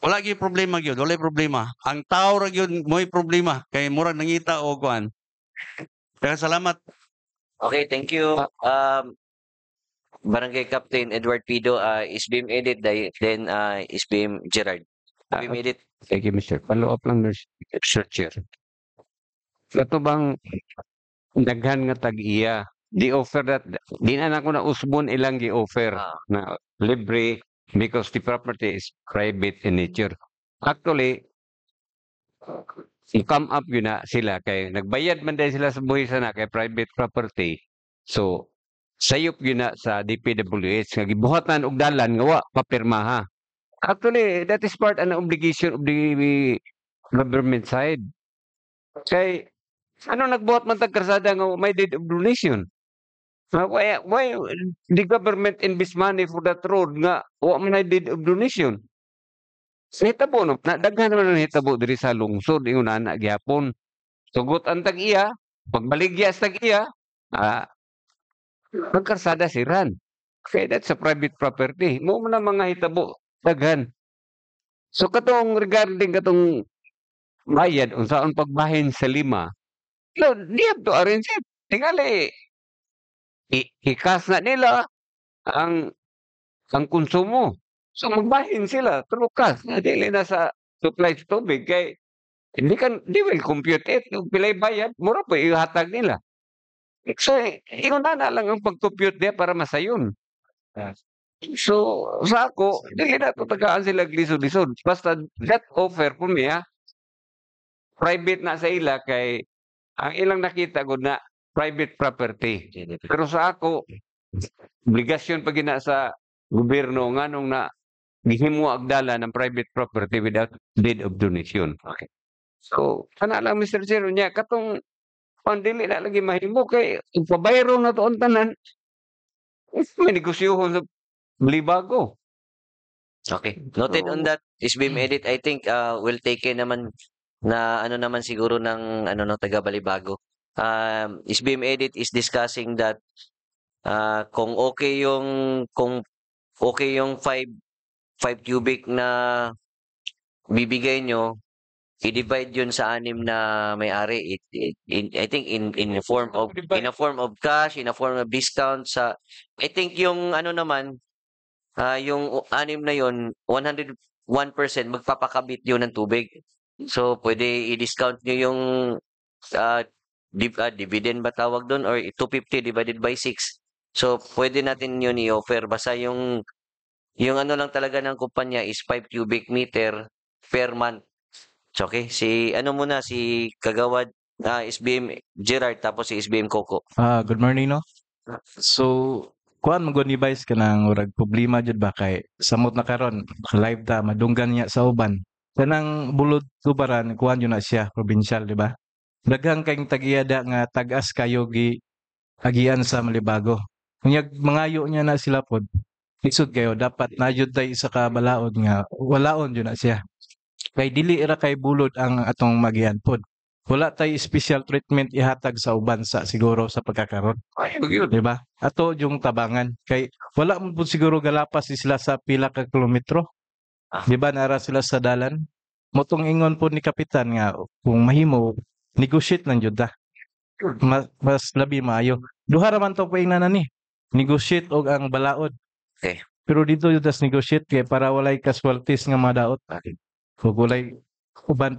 Wala gyud problema gyud, wala problema. Ang tao ra gyud mo'y problema kay murag nangita og kuan. Kaya salamat. Okay, thank you. Barangay Captain Edward Pido, SBM Edit, then SBM Gerard. SBM Edit. Thank you, Mr. Follow up lang, Mr. Chair. Kato bang daghan nga tag-iya, di-offer that, di na ako na usbon ilang gi-offer na libre because the property is private in nature. Actually, come up yun na sila kay nagbayad man dahil sila sa buhay sana kay private property. So, sayop yun na sa DPWH nga gibuhatan og dalan nga wa papirmaha. Actually, that is part an obligation of the government side. Kay ano nagbuhat man tag karsada nga may deed of donation? Why the government invest money for that road nga wa man ay deed of donation? Nahitabo no, daghan naman ang nahitabo diri sa lungsod ingon ana gyapon. Sugot ang tag-iya, pagbaligya sa tag-iya, magkarsada si Ran. Okay, that's a private property. Mo man ang mga hitabo daghan. So katong regarding katong bayad unsaon pagbahin sa lima, no, they have to arrange it. Tingali ikas na nila ang konsumo. So magbahin sila through cash na dili na sa supply sa tubig kay di will compute it. Kung pilay bayad, mura pa ihatag nila. So, ingon na lang ang pag-compute niya para masayon. So, sa ako, dili na ito tagaan sila lisod-lisod. Basta that offer po niya, private na sa ila kay ang ilang nakita ko na private property. Pero sa ako, obligasyon pa gina sa gobyerno nganong na gihimo agdala ng private property without deed of donation. Okay. So, ana lang Mr. Chair niya katong dili na lagi mahimo kay pabayro na to ang tanan. May negosyohon sa Balibago. Okay. Noted on that, SBM edit. I think we'll take in naman na ano naman siguro ng ano no taga Balibago. SBM edit is discussing that kung okay yung 5 cubic na bibigay nyo, i-divide yun sa 6 na may-ari. I think in a form of cash, in a form of discount sa I think yung ano naman yung 6 na yun 101% magpapakabit yun ng tubig. So pwede i-discount nyo yung dividend ba tawag doon or 250 divided by 6. So pwede natin yun i-offer basta yung ano lang talaga ng kumpanya is 5 cubic meter per month. So, okay, si Kagawad SBM Gerard tapos si SBM Coco. Good morning no. So kuan mo ni advise ka nang urag problema jud ba kay samot na karon live ta madunggan niya sa uban. Kanang bulod tubaran kuan yun na siya provincial di ba? Daghang kayong tag-iyada nga tag-as kayo gi agian sa Malibago. Kunyag mangayo niya na sila pod. Lisod kayo dapat najud tay isa ka balaod nga walaon yun na siya. Kay dili ra kay bulod ang atong magian pod. Wala tay special treatment ihatag sa uban sa siguro sa pagkakaroon. Di ba? Ato yung tabangan. Kay wala mo po siguro galapas sila sa pila ka kilometro. Di ba nara sila sa dalan? Motong ingon po ni Kapitan nga kung mahimo, negotiate lang jud ta. Mas labi maayo. Duha ra man to po ingna ni. Negotiate og ang balaod. Okay. Pero dito yung das negotiate kay para walay casualties nga madaot. Okay. Kung walay uban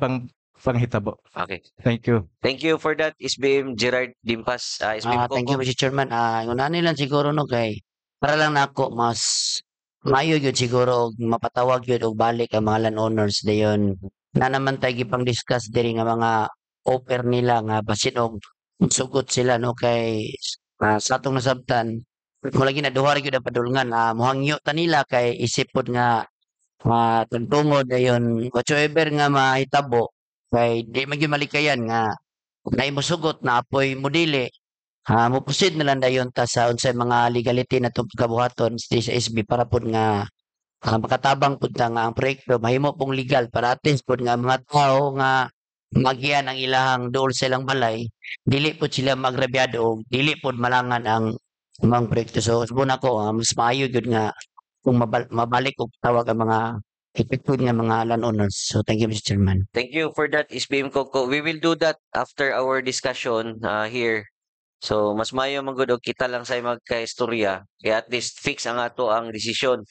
panghitabo. Okay. Thank you. Thank you for that SBM Gerard Dimpas, SBM Thank you Coco. Mr. Chairman. Una nilang siguro no kay para lang nako mas maayo gyud siguro og mapatawag gyud og balik ang mga landowners dayon na naman tay gipang discuss diri nga mga offer nila nga basin og sugot sila no kay sa atong nasabtan mo lagi na duha gyud ang padulngan mohangyo ta nila kay isip pod nga tungtungod dayon whatsoever nga mahitabo kay di man gyud malikayan nga naimosugot na apoy modili mupusid na lang dayon ta sa unsay mga legality na itong pagkabuhaton sa SB para po nga makatabang po nga ang proyekto mahimo pong legal para at least po nga mga tao nga magian ang ilahang dool sa ilang balay dili po sila magrabyado o dili po malangan ang mga proyekto. So muna ko mas maayo gyud nga kung mabalik og tawag ang mga effective nga mga landowners. So thank you Mr. Chairman. Thank you for that SBM Coco. We will do that after our discussion here. So mas mayo man gud og kita lang say magkaistorya kaya at least fix ang ato ang desisyon.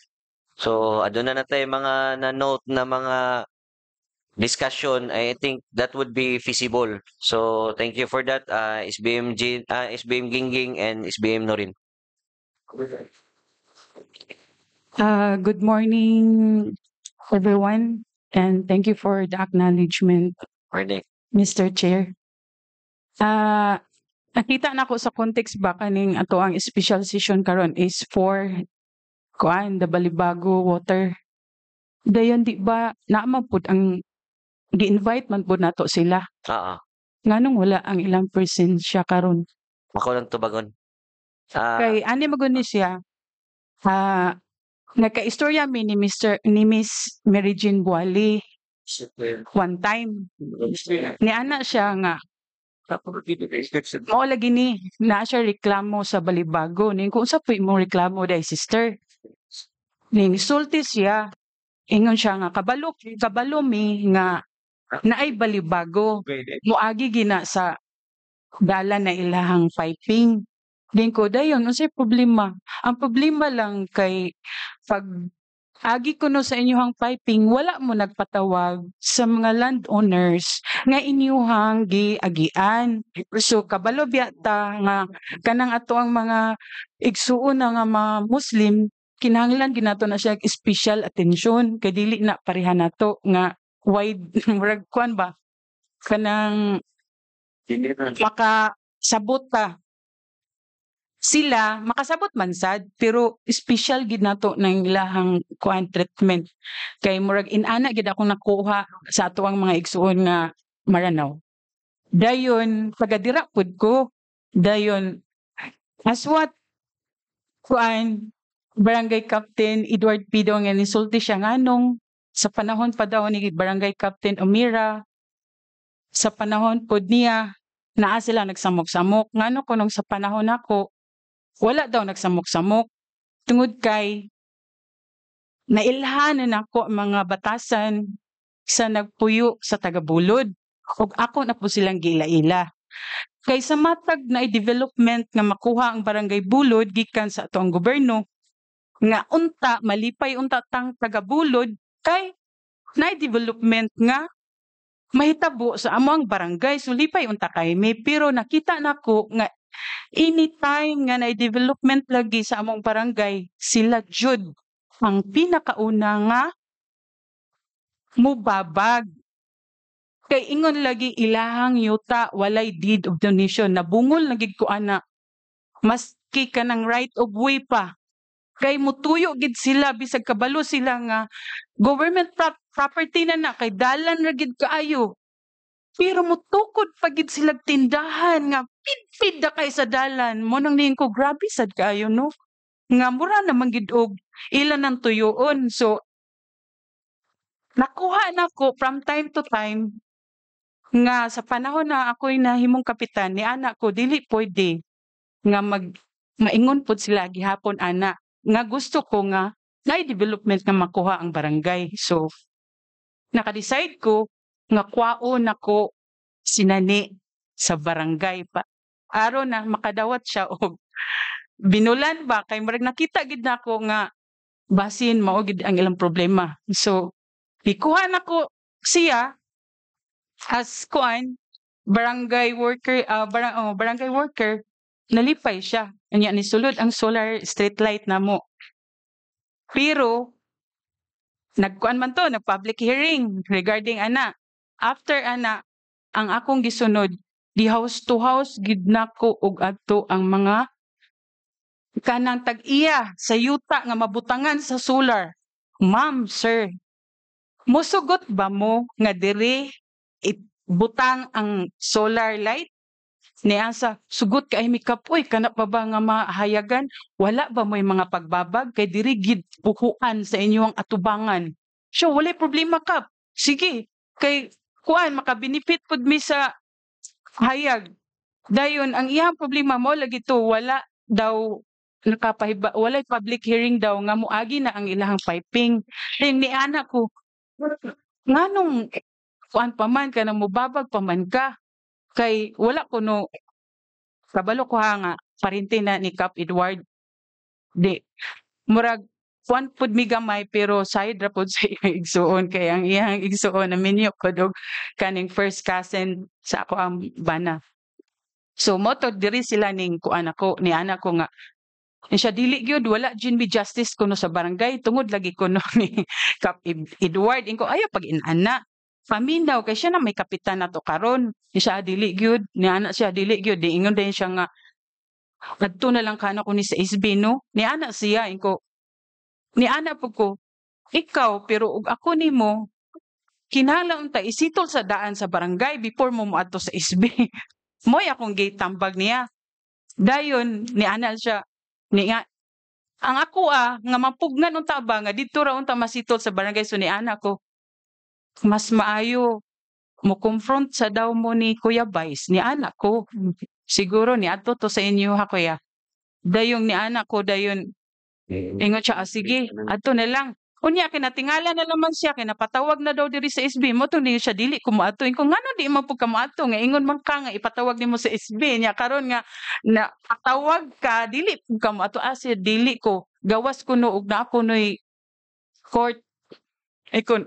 So aduna na tay mga na-note na mga discussion. I think that would be feasible. So thank you for that SBM Gingging and SBM Norin. Good morning, everyone, and thank you for the acknowledgement, Morning. Mr. Chair. Nakita na ko sa context ba kaning ato ang special session karon is for the Balibago water. Dayon di ba naman pud ang gi-invite man pud nato sila. Oo. Nganong wala ang ilang presensya karon? Ako lang tubagon. Kay ani maguni siya. Nagkaistorya mi ni Miss Mary Jean Buali one time. Ni ana siya nga mao lagi ni naa siya reklamo sa Balibago ning kung sa po imong reklamo day sister. Ning sulti siya ingon siya nga kabalo mi nga naay Balibago moagi gina sa dala na ilahang piping. Din ko dayon unsay problema? Ang problema lang kay pag agi ko no sa inyong piping wala mo nagpatawag sa mga landowners nga inyuhang giagian. So kabalo biyata nga kanang ato ang mga igsuon na nga mga Muslim kinahanglan ginato na siya special attention kay dili na pareha nato nga wide murag kuan ba kanang makasabot ta sila makasabot man sad pero special gid nato ng ilahang kuan treatment kay murag inana gid akong nakuha sa ato ang mga igsuon nga Maranao. Dayon pagadira pud ko dayon aswat kuan Barangay Captain Edward Pido nga nisulti siya nganong sa panahon pa daw ni Barangay Captain Omira sa panahon pod niya naa sila nagsamok-samok ngano kunong sa panahon nako wala daw nagsamok-samok tungod kay nailhanan nako mga batasan sa nagpuyo sa Tagabulod ug ako na po silang giila-ila kay sa matag na development nga makuha ang Barangay Bulod gikan sa atong gobyerno nga unta malipay unta tang Tagabulod kay na development nga mahitabo sa among barangay so lipay unta kay may pero nakita nako nga anytime nga na development lagi sa among barangay sila jud ang pinakauna nga mubabag kay ingon lagi ilahang yuta walay deed of donation nabungol lagi ko ana maski kanang right of way pa kay mutuyo gid sila bisag kabalo sila nga government property na kay dalan ra gid kaayo pero mutukod pa gid sila tindahan nga pid da kay sa dalan mo nang niin ko grabe sad kaayo no nga mura naman gid og ilan ang tuyoon so nakuha nako from time to time nga sa panahon na ako'y nahimong kapitan ni anak ko dili pwede nga maingon pud sila gihapon ana nga gusto ko nga na development nga makuha ang barangay so naka-decide ko nga kwaon ako sinani sa barangay pa aron na makadawat siya og binulan ba kay murag nakita gid nako nga basin mao gid ang ilang problema so ikuha nako siya as kuan barangay worker barangay worker nalipay siya anya ni sulod ang solar street light namo pero nagkuan man to nag-public hearing regarding ana after ana ang akong gisunod di house to house gid nako og adto ang mga kanang tag-iya sa yuta nga mabutangan sa solar ma'am sir musugot ba mo nga diri butang ang solar light ni asa sugot kay mi kapoy kana pa ba nga mahayagan wala ba mo'y mga pagbabag kay diri gid buhuan sa inyong atubangan so wala problema kap sige kay kuan makabenefit pud mi sa hayag dayon ang iyang problema mo lagi to wala daw nakapahiba wala public hearing daw nga moagi na ang ilahang piping ni anak ko nganong kuan pa man ka nang mubabag pa man ka kay wala ko no kabalo ko ha nga parente na ni Cap Edward di murag kuan pud mi gamay pero side ra pud sa iyang igsuon kay ang iyang igsuon na minyo ko dog kaning first cousin sa ako ang bana so mo to diri sila ning kuan ako ni anak ko nga siya dili gyud wala gin mi justice kuno sa barangay tungod lagi kuno ni Cap Edward inko ayo pag inana paminaw kay siya na may kapitan nato karon siya dili gyud ni anak siya dili gyud di ingon din siya nga adto na lang kana ko ni sa SB no ni anak siya inko ni anak po ko ikaw pero ug ako nimo kinahanglan unta isitol sa daan sa barangay before mo moadto sa SB mo'y akong gate tambag niya Dayon ni ana siya ni nga ang ako nga mapugnan unta ba nga didto ra unta masitol sa barangay, so ni ana ko mas maayo mo confront sa daw mo ni Kuya Vice ni anak ko. Siguro ni adto to sa inyo ha kuya. Dayon ni anak ko dayon ingon siya, sige, adto na lang. Unya kinatingala na naman siya, kinapatawag na daw diri sa SB mo to ni siya dili ko moadto. Ingon ngano di man pud ka moadto nga ingon man ka nga ipatawag nimo sa SB nya karon nga na patawag ka dili pud ka moadto siya dili ko. Gawas ko no og na ako noy court ikon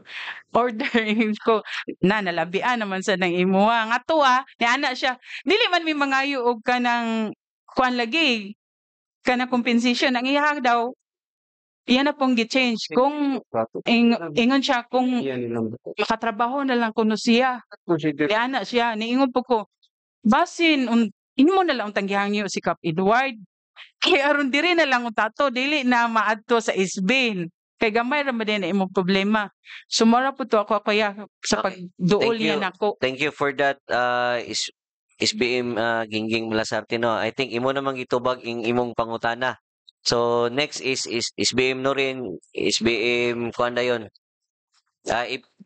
ordering ko na nalabian naman sa nang imuha nga to ni ana siya dili man mi mangayo og kanang kuan lagi kanang compensation ang iya daw iya na pong gi-change kung ingon siya kung makatrabaho na lang kuno siya di ana siya niingon po ko basin imo na lang untang gihangyo si Kap Edward kay aron diri na lang utato dili na maadto sa isbin kay gamay ra man din na imong problema. Sumara po to ako kuya sa pagduol niya nako. Thank you for that SBM Gingging Malasarte no. I think imo namang gitubag imong pangutana. So next is SBM Norin, SBM kuan dayon.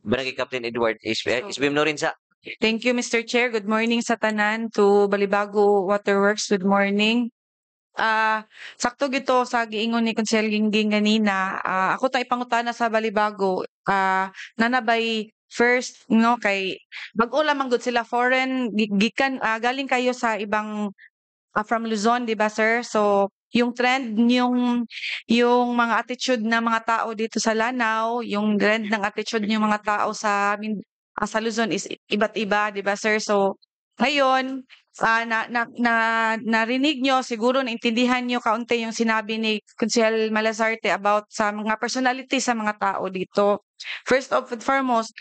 Barangay Captain Edward, SBM Norin sa. Thank you, Mr. Chair. Good morning sa tanan to Balibago Waterworks. Good morning. Sakto gito sa giingon ni Consel Gingging ganina. Ako tay pangutana sa Balibago. Nanabay first no kay bag-o lamang gud sila foreign gikan galing kayo sa ibang from Luzon, di ba sir? So yung trend yung mga attitude ng mga tao dito sa Lanao, yung trend ng attitude ng mga tao sa Luzon is iba't iba, di ba sir? So ngayon narinig nyo, siguro naintindihan nyo kaunti yung sinabi ni Consel Malasarte about sa mga personality sa mga tao dito. First of and foremost,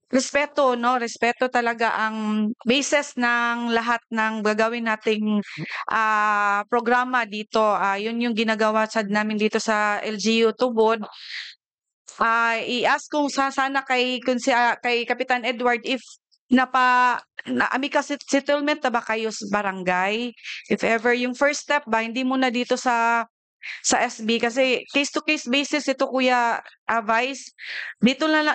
respeto, no? Respeto talaga ang basis ng lahat ng gagawin nating programa dito. Yun yung ginagawa namin dito sa LGU Tubod. I-ask kung sana kay Kapitan Edward if amicus settlement na ba kayo sa barangay? If ever, yung first step ba, hindi muna dito sa SB kasi case-to-case basis ito Kuya Vice.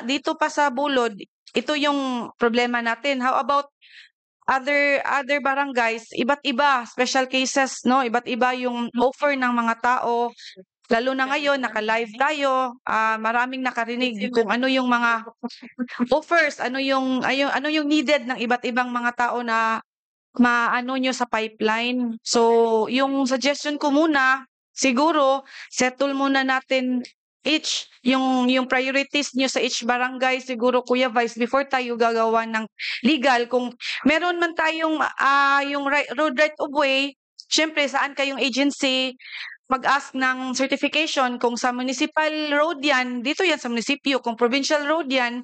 Dito pa sa Bulod, ito yung problema natin. How about other barangays? Iba't iba, special cases, no? Iba't iba yung offer ng mga tao. Lalo na ngayon, naka-live tayo, maraming nakarinig kung ano yung mga offers, ano yung needed ng iba't ibang mga tao na maano nyo sa pipeline. So, yung suggestion ko muna, siguro, settle muna natin yung priorities nyo sa each barangay, siguro Kuya Vice, before tayo gagawa ng legal. Kung meron man tayong yung road right of way, syempre, saan kayong agency, mag-ask ng certification kung sa municipal road yan, dito yan sa munisipyo, kung provincial road yan,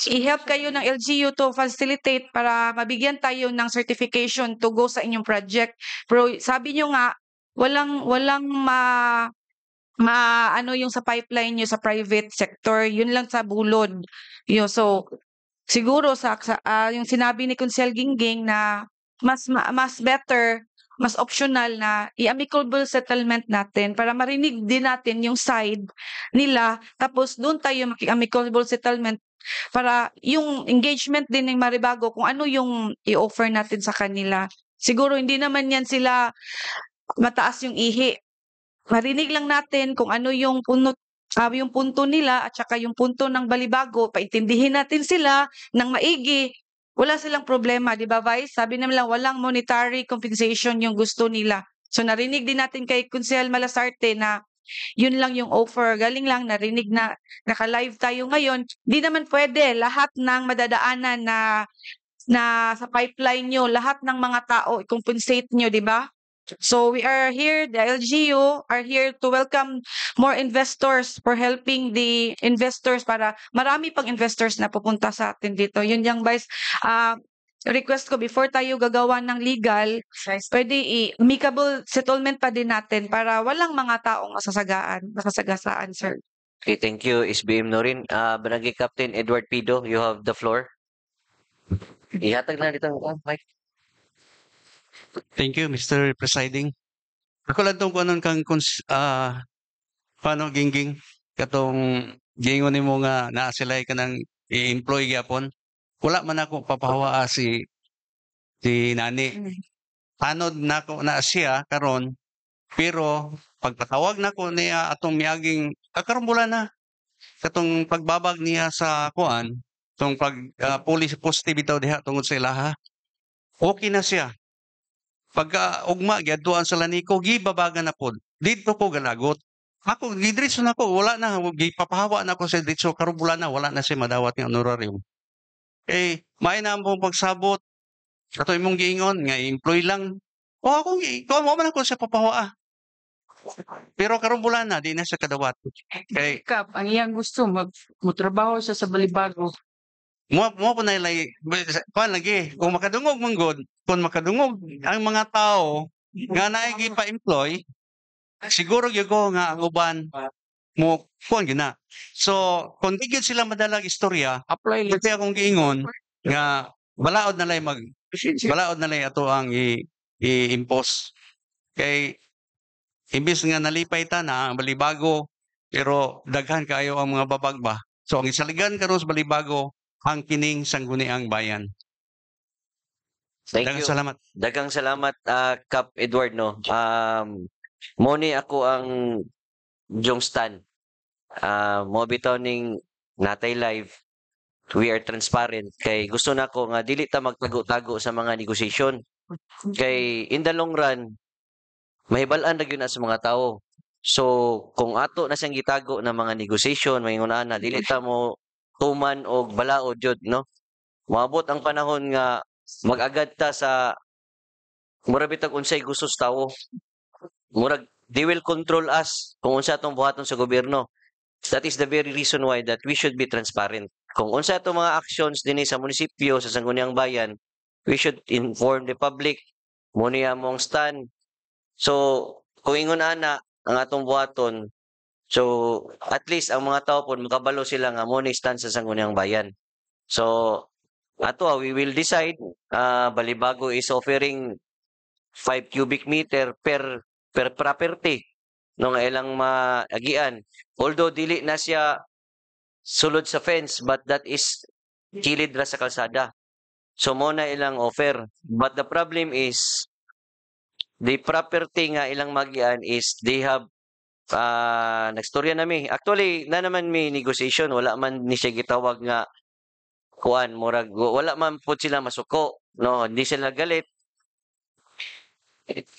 i-help kayo ng LGU to facilitate para mabigyan tayo ng certification to go sa inyong project. Pero sabi nyo nga, walang ano yung sa pipeline nyo sa private sector, yun lang sa Bulod. So, siguro yung sinabi ni Consel Gingging na mas better, mas optional na i-amicable settlement natin para marinig din natin yung side nila tapos doon tayo maki-amicable settlement para yung engagement din ng Maribago kung ano yung i-offer natin sa kanila. Siguro hindi naman yan sila mataas yung ihi. Marinig lang natin kung ano yung punto nila at saka yung punto ng Balibago, paintindihin natin sila ng maigi. Wala silang problema, di ba Vice? Sabi naman walang monetary compensation yung gusto nila. So narinig din natin kay Consel Malasarte na yun lang yung offer. Galing lang, narinig na naka-live tayo ngayon. Di naman pwede lahat ng madadaanan na sa pipeline nyo, lahat ng mga tao i-compensate nyo, di ba? So we are here, the LGU are here to welcome more investors for helping the investors para marami pang investors na pupunta sa atin dito. Yun yung Vice, request ko before tayo gagawa ng legal, pwede amicable settlement pa din natin para walang mga taong masasagasaan, sir. Okay, thank you, SBM Norin. Barangay Captain Edward Pido, you have the floor. Ihatag na dito, Mike. Thank you, Mr. Presiding. Ako lang tong kuanon kang paano gingging katong gingon nimo nga naa sila ka nang i-employ gyapon. Wala man ako papahawaa si nani. Anod nako na siya karon pero pagpatawag nako niya atong miaging karon wala na katong pagbabag niya sa kuan tong police poste bitaw diha tungod sa ilaha. Okay na siya. Pagka ugma giadtuan sa laniko gibabagan na pod. Dito ko galagot. Ako gidritso na ko wala na gipapahawa na ko sa ditso karon wala na siya madawat nga honorarium. May na mo pagsabot kato imong giingon nga employee lang. O ako mo man ako siya papahawa. Pero karon na di na siya kadawat. Kay Kap, ang iyang gusto, magtrabaho siya sa Balibago. mo po na ilay kuan lagi kung makadungog man god kung makadungog ang mga tao nga naay gipa-employ siguro gyud ko nga ang uban mo kuan gina. So kung di gyud sila madalag istorya apply lang kaya akong giingon nga balaod na lay ato ang i-impose kay imbis nga nalipay ta na ang Balibago pero daghan kayo ang mga babagba. So ang isaligan karon sa Balibago ang kining sangguniang bayan. Thank Daghang you. salamat. Daghang salamat, Kap Edward, no. Mo ni ako ang Jongstan. Mo bitaw ning natay live. We are transparent. Kay gusto na ko nga dili ta magtago-tago sa mga negotiation. Kay in the long run, mahibal-an ra gyud na sa mga tao. So, kung ato na siyang gitago na mga negotiation, mayingunan na dili ta mo tuman og balaod jud, no. Moabot ang panahon nga mag-agad ta sa murag bitag unsay gusto sa tawo. Murag they will control us kung unsa atong buhaton sa gobyerno. That is the very reason why that we should be transparent. Kung unsa atong mga actions dinhi sa munisipyo sa sangguniang bayan, we should inform the public mo niya mong stand. So, kung ingon ana ang atong buhaton, so at least ang mga tao po makabalo sila nga mo ni stand sa sangguniang bayan. So, we will decide. Balibago is offering 5 cubic meter per property no nga ilang maagian. Although dili na siya sulod sa fence but that is kilid ra sa kalsada. So mo na ilang offer. But the problem is the property nga ilang magian is they have nagstorya na mi. Actually, na naman may negotiation. Wala man ni siya gitawag nga kuan murag wala man po sila masuko. No, hindi sila galit.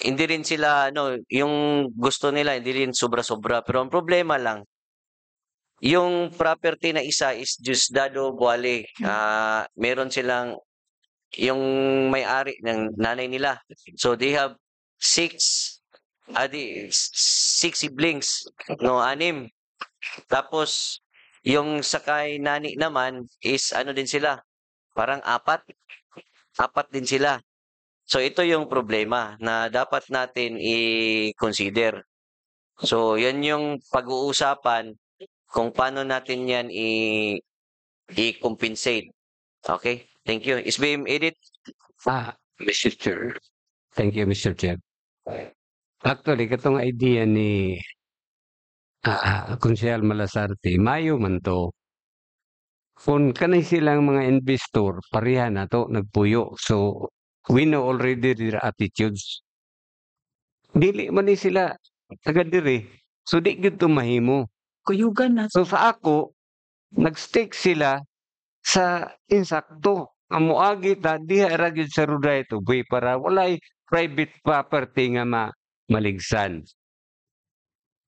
Hindi rin sila yung gusto nila hindi rin sobra-sobra. Pero ang problema lang yung property na isa is Diosdado Buale. Meron silang yung may-ari ng nanay nila. So they have 6 siblings, no, 6. Tapos yung sakay nani naman is din sila, parang 4 din sila. So ito yung problema na dapat natin i-consider. So yan yung pag-uusapan kung paano natin yan i-compensate. Okay? Thank you. SBM Edit. Mr. Chair. Thank you, Mr. Chair. Actually, katong idea ni Konsehal Malasarte, mayo man to. Kung kanay silang mga investor, pareha na to, nagpuyo. So, we know already their attitudes. Dili man ni sila agad diri. So, di gyud to mahimo. Kuyugan na. So, sa ako, nag-stake sila sa insakto. Ang muagi ta, diha ra gyud sa ruday to, para walay private property nga maligsan.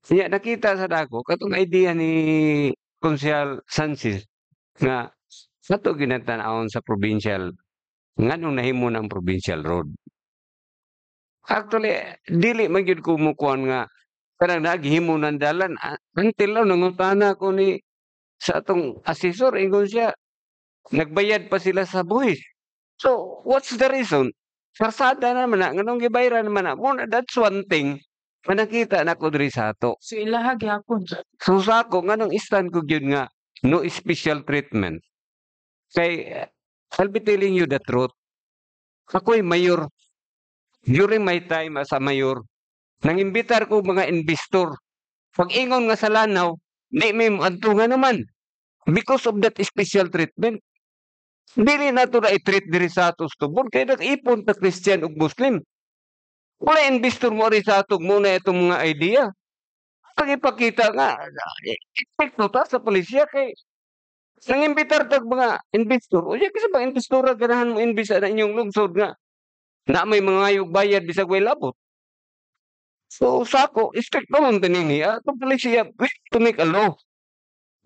Siya nakita sa dako katong idea ni Konsehal Sanchez nga sato ginatan-awon sa provincial nganong nahimo ng provincial road. Actually, dili man gyud ko mukuan nga parang naghimo ng dalan until now nangutana ko ni sa atong assessor ingon siya nagbayad pa sila sa buhis. So, what's the reason? Sarsada naman na, nganong gibayaran naman na. That's one thing. Manakita na ko diri sa ato. So ilaha gyapon. So sa ako, nganong stand ko yun nga, no special treatment. Kay, I'll be telling you the truth. Ako'y mayor. during my time as a mayor, nangimbitar ko mga investor. Pag ingon nga sa Lanao, di may antungan naman. Because of that special treatment. Dili na ito na i-treat diri sa atos tubod. Kaya nag-ipon ta Christian ug Muslim. Wala investor mo rin sa atog muna itong mga idea. Pag ipakita nga, epekto ta sa pulisya kay nangimbitar tag mga investor. O siya kasi ba investor ganahan mo invest na inyong lungsod nga na may mga ayog bayad bisag way labot. So sako, strict naman din niya. Itong pulisya, to make a law.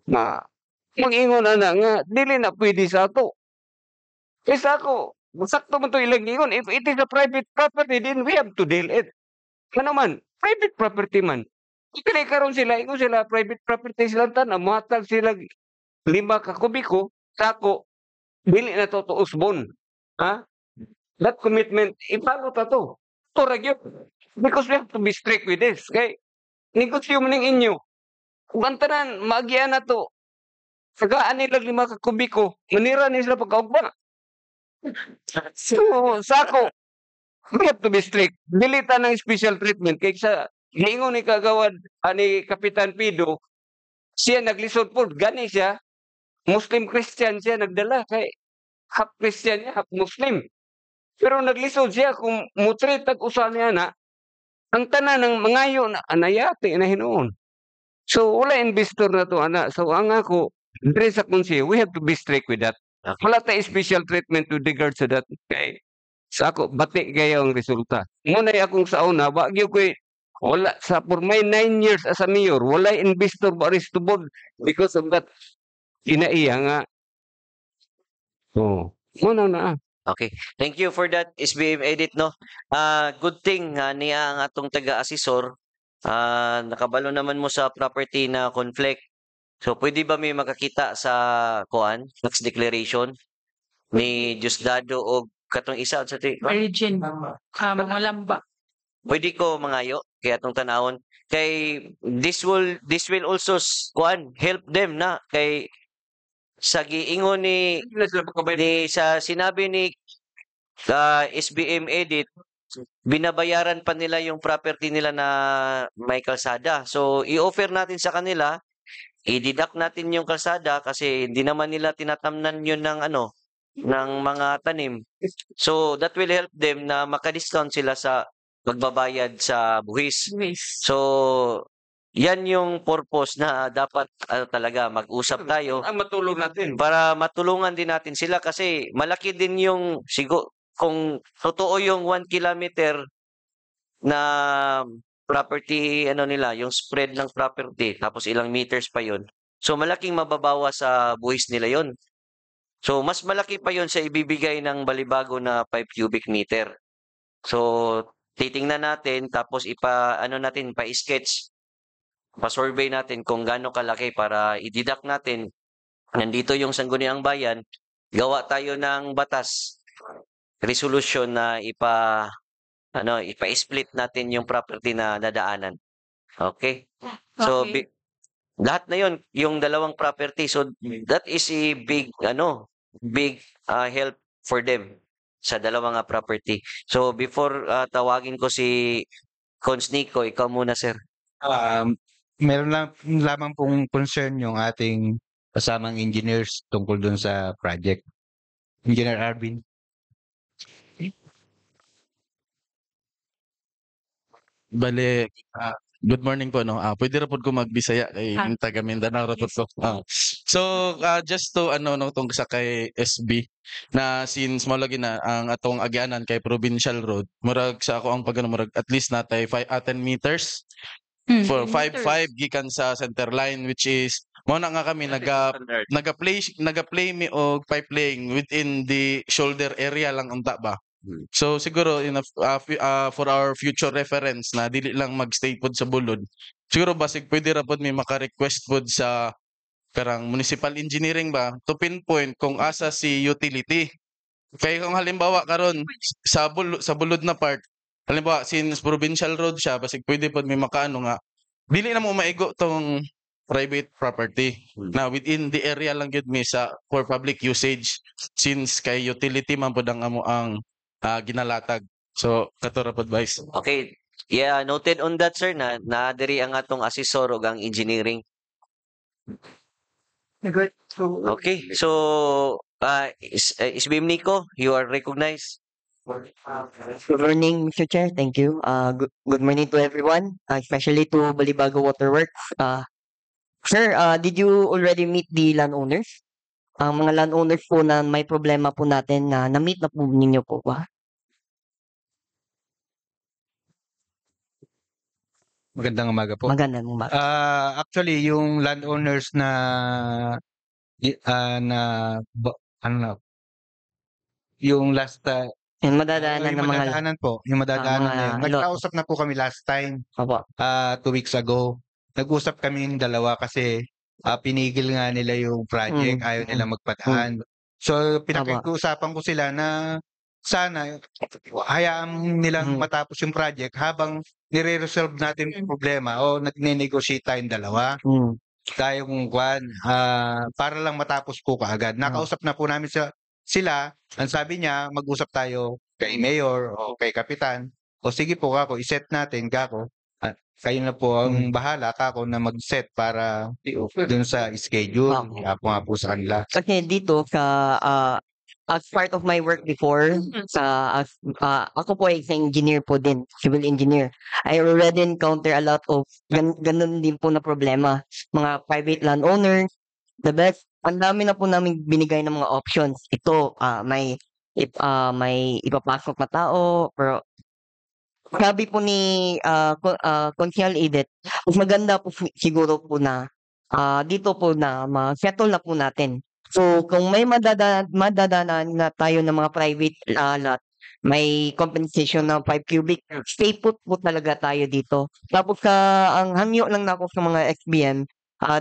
Na mag-ingon na nga, dili na pwede sa ato. Kaya ako, sakto man ito ilang ingon. If it is a private property, then we have to deal it. Ano man, private property man. Ikali karon sila, ingon sila, private property sila tan, matag sila 5 ka kubiko, sako, dili na to usbon. Ha? That commitment, ipalo ta to. To ragyo. Because we have to be strict with this. Kay, negosyo man ng inyo. Kung ang tanan, maagian na to. Sagaan nila 5 ka kubiko, manira nila pagkaugba. So, sako, we have to be strict. Dilita ng special treatment. Kaya sa hingon ni kagawad, ni Kapitan Pido, siya naglisod po, gani siya, Muslim-Christian siya nagdala. Kay half Christian niya, half Muslim. Pero naglisod siya kung mutrit tag-usa niya na, ang tanan ng mangayo na anayate na hinuon. So, wala investor na to, ana. So, ang ako, dre sa konsiyo, we have to be strict with that. Wala tayo special treatment with regards to that. Okay. Sa ako, bati kayo ang resulta. Muna akong sa una, wagyo ko wala, sa for my 9 years as a mayor, wala investor ba aristobod because of that. Inaiya nga. Oh, muna na. Okay. Thank you for that, SBM Edit, no? Good thing niya ang atong taga-assessor. Nakabalo naman mo sa property na conflict. So, pwede ba may makakita sa tax declaration ni Diosdado o katong isa sa Virgin. Mga lamba. pwede ko mangayo kaya atong tanawon kay this will also help them na kay sa giingon ni sa sinabi ni SBM Edit, binabayaran pa nila yung property nila na may kalsada. So, i-offer natin sa kanila, i-deduct natin yung kalsada kasi hindi naman nila tinatamnan yun ng ng mga tanim. So, that will help them na makadiscount sila sa magbabayad sa buwis. So, yan yung purpose na dapat talaga mag-usap tayo. Ang matulong natin. Para matulungan din natin sila kasi malaki din yung kung totoo yung 1 kilometer na property nila, yung spread ng property tapos ilang meters pa yon. So malaking mababawa sa buwis nila yon. So mas malaki pa yon sa ibibigay ng Balibago na 5 cubic meter. So titingnan natin tapos pa-sketch, pa-survey natin kung gaano kalaki para i-deduct natin. Nandito yung Sangguniang Bayan, gawa tayo ng batas, resolution na ipa-split natin yung property na nadaanan. Okay? So lahat na yon yung dalawang property. So that is a big help for them sa dalawang property. So before tawagin ko si Cons Nico, ikaw muna sir. Meron lamang pong concern yung ating kasamang engineers tungkol dun sa project. Engineer Arvin. Bale, good morning po, no? Pwede ra pod ko magbisaya kay taga Mindanao ra pod ko. So, just to tong sa kay SB na since mo lagi na ang atong agyanan kay provincial road, murag sa ako ang murag at least natay 10 meters for 5 gikan sa center line, which is mo na nga kami naga-play mi og pipe laying within the shoulder area lang unta ba. So siguro for our future reference na dili lang magstay pod sa bulod. Siguro basig pwede ra pod may maka-request pod sa karang municipal engineering ba to pinpoint kung asa si utility. Kaya kung halimbawa karon sa bulod na part, halimbawa since provincial road siya, basig pwede pod may makaano nga dili na mo maigo tong private property na within the area lang gyud mi sa for public usage since kay utility man pod ang amo ang ginalatag. So kato ra pod vice. Okay. Yeah, noted on that, sir, na diri ang atong assessor ug ang engineering. Good. So, Okay. So, SBM Nico, you are recognized. good morning, Mr. Chair. Thank you. Good morning to everyone, especially to Balibago Waterworks. Sir, did you already meet the landowners? Ang mga landowners po na may problema po natin na na-meet na po ninyo po ba? Magandang umaga po. Magandang umaga. Actually, yung landowners na ano na, yung last Yung madadaanan yung ng mga madadaanan po, yung madadaanan na yun. mga lot. Nagkausap na po kami last time, Opo. 2 weeks ago. Nag-usap kami yung dalawa kasi pinigil nga nila yung project, ayaw nila magpadaan. So, pinag-uusapan ko sila na sana hayaan nilang matapos yung project habang nire-resolve natin yung problema o nagne-negotiate tayong dalawa. Tayong para lang matapos po kaagad. Nakausap na po namin sila. Ang sabi niya, mag-usap tayo kay mayor o kay kapitan. O sige po kako, iset natin kako. Kayo na po ang bahala kako na mag-set para dun sa schedule. Ako nga po sa kanila. Kasi dito as part of my work before, ako po ay isang engineer po din, civil engineer. I already encounter a lot of ganun din po na problema. Mga private landowners, the best, ang dami na po namin binigay ng mga options. Ito, may ipapasok na tao, pero sabi po ni Consial Edith, mas maganda po siguro po na dito po na ma-settle na po natin. So, kung may madadaanan na tayo ng mga private lot, may compensation ng 5 cubic, stay put po talaga tayo dito. Tapos ang hangyo lang na ako sa mga SBM,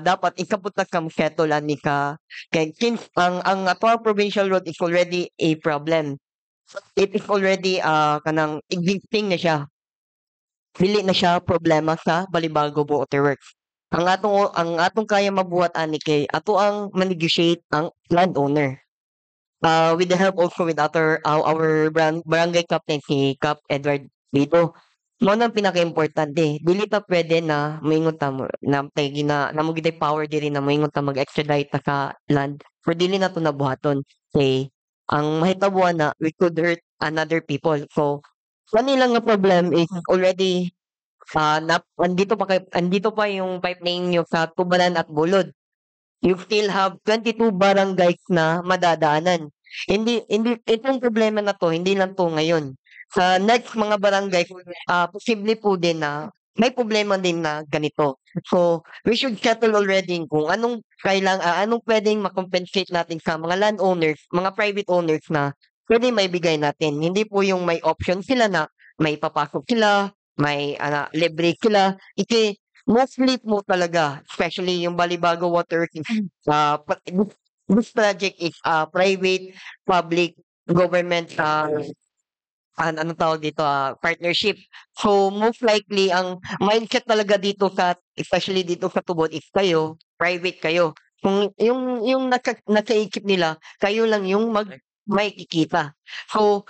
dapat ikaput na ka settle ani ka. Kaya since ang Atoa Provincial Road is already a problem. It is already kanang existing na siya. Dili na siya problema sa Balibago Waterworks. Ang atong kaya mabuhat ani kay ato ang ma-negotiate ang landowner. With the help also with our barangay captain si Cap Edward dito. Mo nang pinaka-importante, dili ta pwede na moingon ta na mo gid power diri na moingon ta mag-extradite ta sa land. For dili na to nabuhaton kay ang mahitabuan na we could hurt another people. So kanila nga problem is already andito pa yung pipeline nyo sa Tubalan at Bulod. You still have 22 barangays na madadaanan. Hindi itong problema na to, hindi lang to ngayon. Sa next mga barangay, posible po din na may problema din na ganito. So, we should settle already kung anong pwedeng makompensate natin sa mga landowners, mga private owners na pwede maibigay natin. Hindi po yung may option sila na may papasok sila, may libre sila. Mostly po talaga, especially yung Balibago Water, this project is private, public, government, anong tawag dito, partnership. So, most likely, ang mindset talaga dito especially dito sa Tubod, is kayo, private kayo. Kung yung nasa isip nila, kayo lang yung may kikita. So,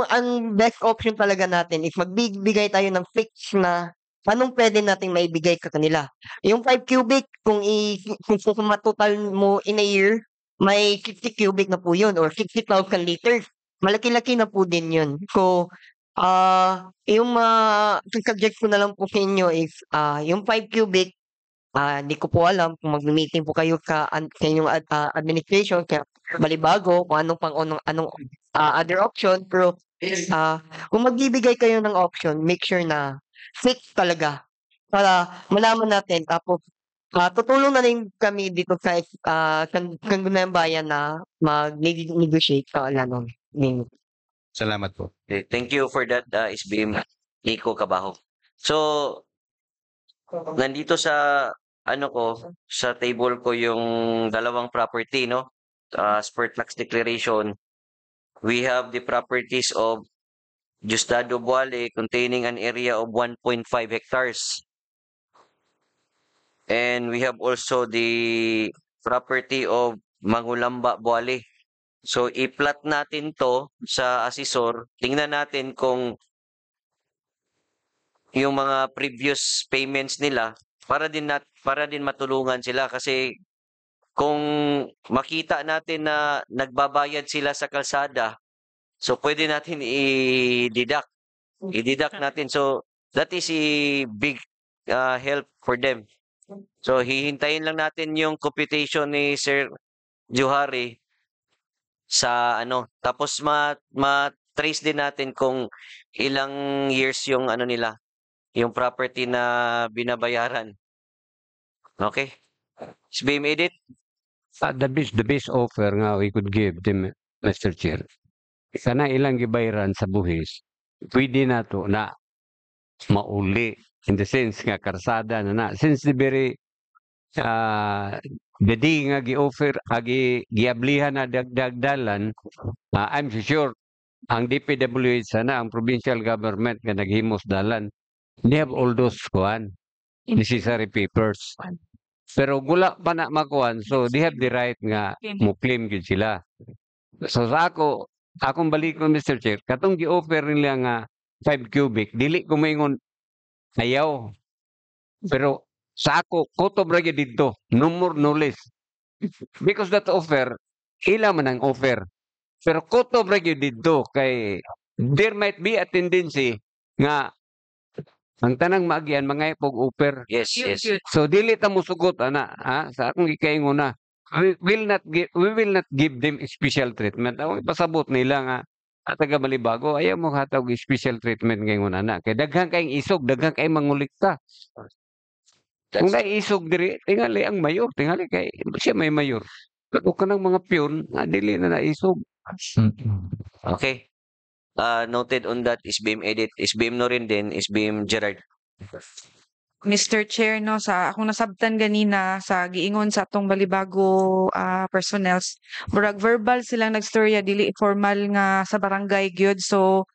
ang best option talaga natin is magbibigay tayo ng fix na anong pwede nating maibigay sa kanila. Yung 5 cubic, kung matotal mo in a year, may 60 cubic na po yun or 60,000 liters. Malaki-laki na po din yun. So, yung suggest ko na lang po sa inyo is yung 5 cubic, hindi ko po alam kung mag-meeting po kayo sa inyong administration, sa Balibago, kung anong other option. Pero kung magbibigay kayo ng option, make sure na fix talaga para malaman natin. Tapos tutulong na rin kami dito sa Sangguniang Bayan na mag-negotiate sa Salamat po. Okay, thank you for that, SBM Nico Cabajo. So, nandito sa sa table ko yung dalawang property, no? As per tax declaration, we have the properties of Justado Buale containing an area of 1.5 hectares. And we have also the property of Mangulamba Buale So, i-plot natin to sa asesor. Tingnan natin kung yung mga previous payments nila para din matulungan sila kasi kung makita natin na nagbabayad sila sa kalsada, so pwede natin i-deduct. I-deduct natin. So, that is a big help for them. So, hihintayin lang natin yung computation ni Sir Johari sa ano. Tapos ma-trace din natin kung ilang years yung ano nila, yung property na binabayaran. Okay? SBM edit? The best offer nga we could give them, Mr. Chair. Kana ilang gibayaran sa buhis, pwede na to na mauli in the sense nga karsada na since the very the day nga gi-offer giablihan na dagdalan, I'm sure ang DPWH sana ang provincial government nga naghimos dalan, they have all those necessary papers. Pero gula pa na makuan, so they have the right nga mo claim gid sila. So sa akong balikon, Mr. Chair, katong gi-offer nila nga 5 cubic, dili ko maingon ayaw. Pero sa ako, kutob ra gyud dito, no more no less. Because that offer, ila man ang offer. Pero kutob ra gyud dito kay there might be a tendency nga ang tanang maagian mga ipog offer. Yes, yes. So dili ta mosugot ana, sa akong gikaingon na. We will not give them special treatment. Ang ipasabot nila nga taga Balibago, ayaw mo hatag special treatment ngayon ana. Kay daghang kayong isog, daghang kay mangulikta. Kung naisog diri, tingali ang mayor, tingali kay siya may mayor. Pero kanang mga piyon, dili na naisog. Okay. Noted on that, SBM edit. SBM no rin din, SBM Gerard. Mr. Chair, no, sa akong nasabtan ganina sa giingon sa atong Balibago personnels, murag verbal silang nagstorya, dili formal nga sa barangay gyud. So,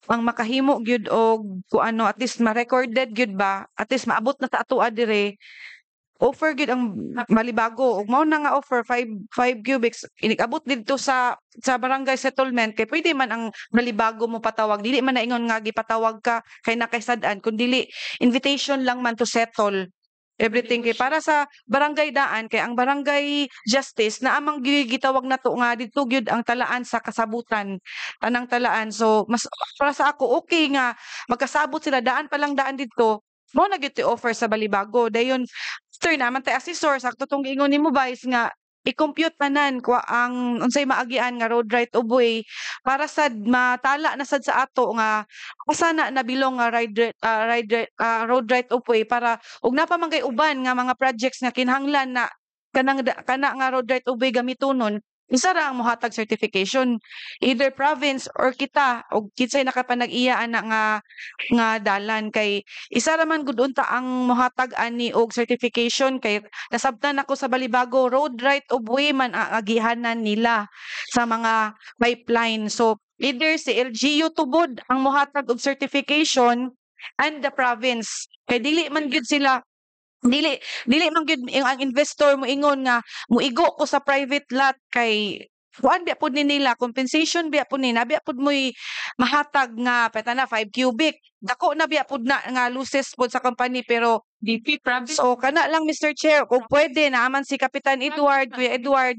ang makahimo gyud og kuano at least ma-recorded gyud ba, at least maabot na sa atoa dire, offer gyud ang Balibago ug mao na nga offer 5 cubics inig-abot didto sa barangay settlement kay pwede man ang Balibago mo patawag, dili man naingon nga gipatawag ka kay nakaisad-an kundi invitation lang man to settle everything kay para sa barangay daan kay ang barangay justice na amang gitawag na to nga dito gyud ang talaan sa kasabutan tanang talaan. So mas para sa ako okay nga magkasabot sila daan pa lang daan dito mo na gyud offer sa Balibago dayon after naman tay assessor sakto tong giingon nimo Vice nga i-compute tanan ko ang unsay maagian nga road right of way para sad matala na sad sa ato nga asa na nabilong nga road right of way para ug napamanggay uban nga mga projects nga kinahanglan na kana nga road right of way gamitonon isa ra ang mohatag certification either province or kita og kinsay nakapanag-iya ana nga dalan kay isa ra man gud unta ang mohatag ani og certification kay nasabtan ako sa Balibago road right of way man ang agihanan nila sa mga pipeline. So either si LGU tubod ang mohatag og certification and the province kay dili man gud sila dili man gyud ang investor mo ingon nga muigo ko sa private lot kay kuan biya pud ni nila compensation biya pud ni nabiya pud mo'y mahatag nga peta na 5 cubic dako na biya pud na nga losses pud sa company pero DP province so kana lang Mr. Chair kung pwede naaman si Kapitan Edward Kuya Edward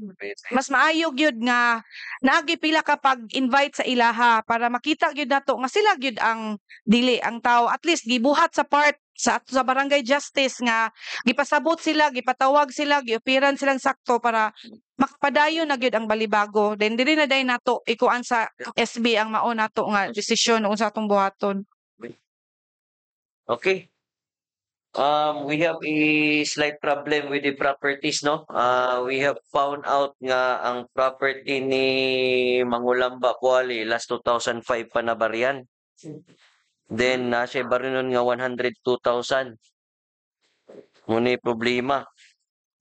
mas maayo gyud nga naagi pila ka pag-invite sa ilaha para makita gyud nato nga sila gyud ang dili ang tao at least gibuhat sa part sa barangay justice nga gipasabot sila gipatawag sila giopiran silang sakto para makapadayon na gyud ang Balibago then dili na day nato ikuan sa SB ang mao nato nga desisyon unsa atong buhaton. Okay. We have a slight problem with the properties, no? We have found out nga ang property ni Mangulamba Kuali last 2005 pa na bariyan. Then nasa barinon nga 102,000. Muna problema.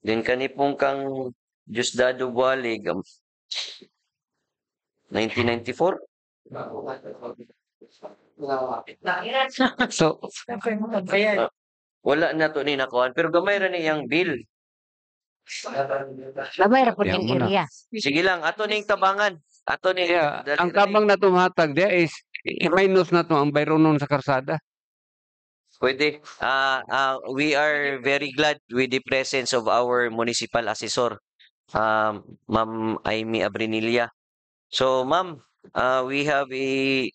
Then kanipong kang Diosdado Buali 1994. So Wala na to ni nakuan pero gamay ra niyang bill. Babay ra pud Yan ning mo na. area. Sige lang, ato ning tabangan. Ato ning Yeah, dali ang ra ning tabang na tumatag dia is minus na to ang bayron nun sa karsada. pwede. We are very glad with the presence of our municipal assessor, Ma'am Amy Abrinilla. So, ma'am, we have a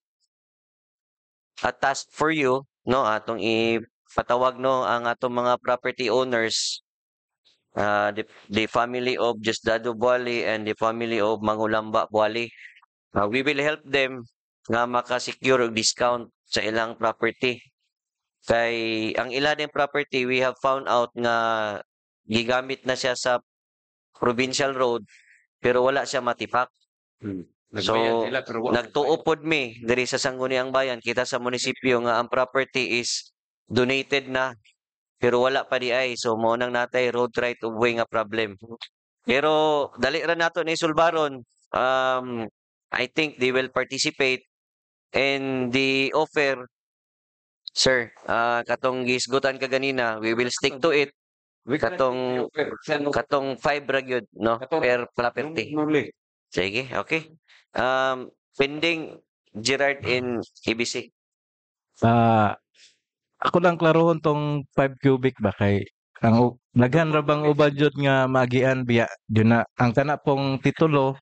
task for you, no? Atong ipatawag no ang atong mga property owners, the family of Diosdado Buali and the family of Mangulamba Buali. We will help them nga maka-secure og discount sa ilang property. Kay ang ila din property, we have found out nga gigamit na siya sa provincial road pero wala siya matipak. So, nagtuo pod mi diri sa Sangguniang Bayan kita sa munisipyo nga ang property is donated na pero wala pa di ay. So, mo nang natay road right of way nga problem. Pero dali ra nato ni sulbaron. I think they will participate and the offer, sir, katong gisgutan ka ganina, we will stick to it. Katong 5 ra gyud, no, per property. Sige, okay. Pending Gerard in EBC. Ako lang klarohon tong 5 cubic ba kay ang daghan ra bang ubad jud nga magian biya yun na ang kana pong titulo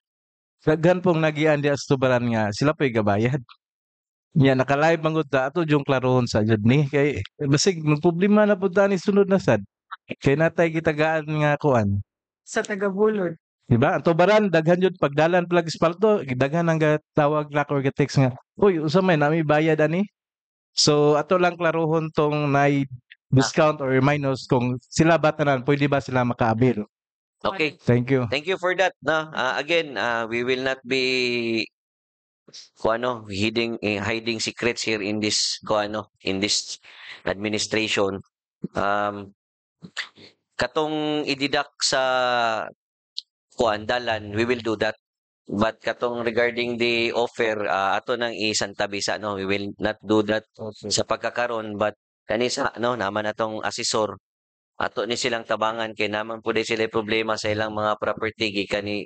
daghan pong nagian diya sa tubaran nga sila pa'y gabayad. Nya naka-live mangud ta ato yung klarohon sa jud ni kay basig problema na pud ni sunod na sad. Kay natay gitagaan nga kuan. Sa taga-Bulod. Diba? Ang tubaran, daghan yun, pagdalan plag espalto, daghan ang tawag na or text nga, uy, usa may nami bayad ani. So, ato lang klarohon tong discount or minus kung sila ba tanan, pwede ba sila makaabil. Okay. Thank you. Thank you for that. No, again, we will not be hiding secrets here in this in this administration. Katong ididak sa dalan, we will do that. But katong regarding the offer, ato nang isantabisa, no, we will not do that sa pagkakaron. But kanisa, no, naman atong assessor, ato ni silang tabangan kay naman po sila problema sa ilang mga property gikan ni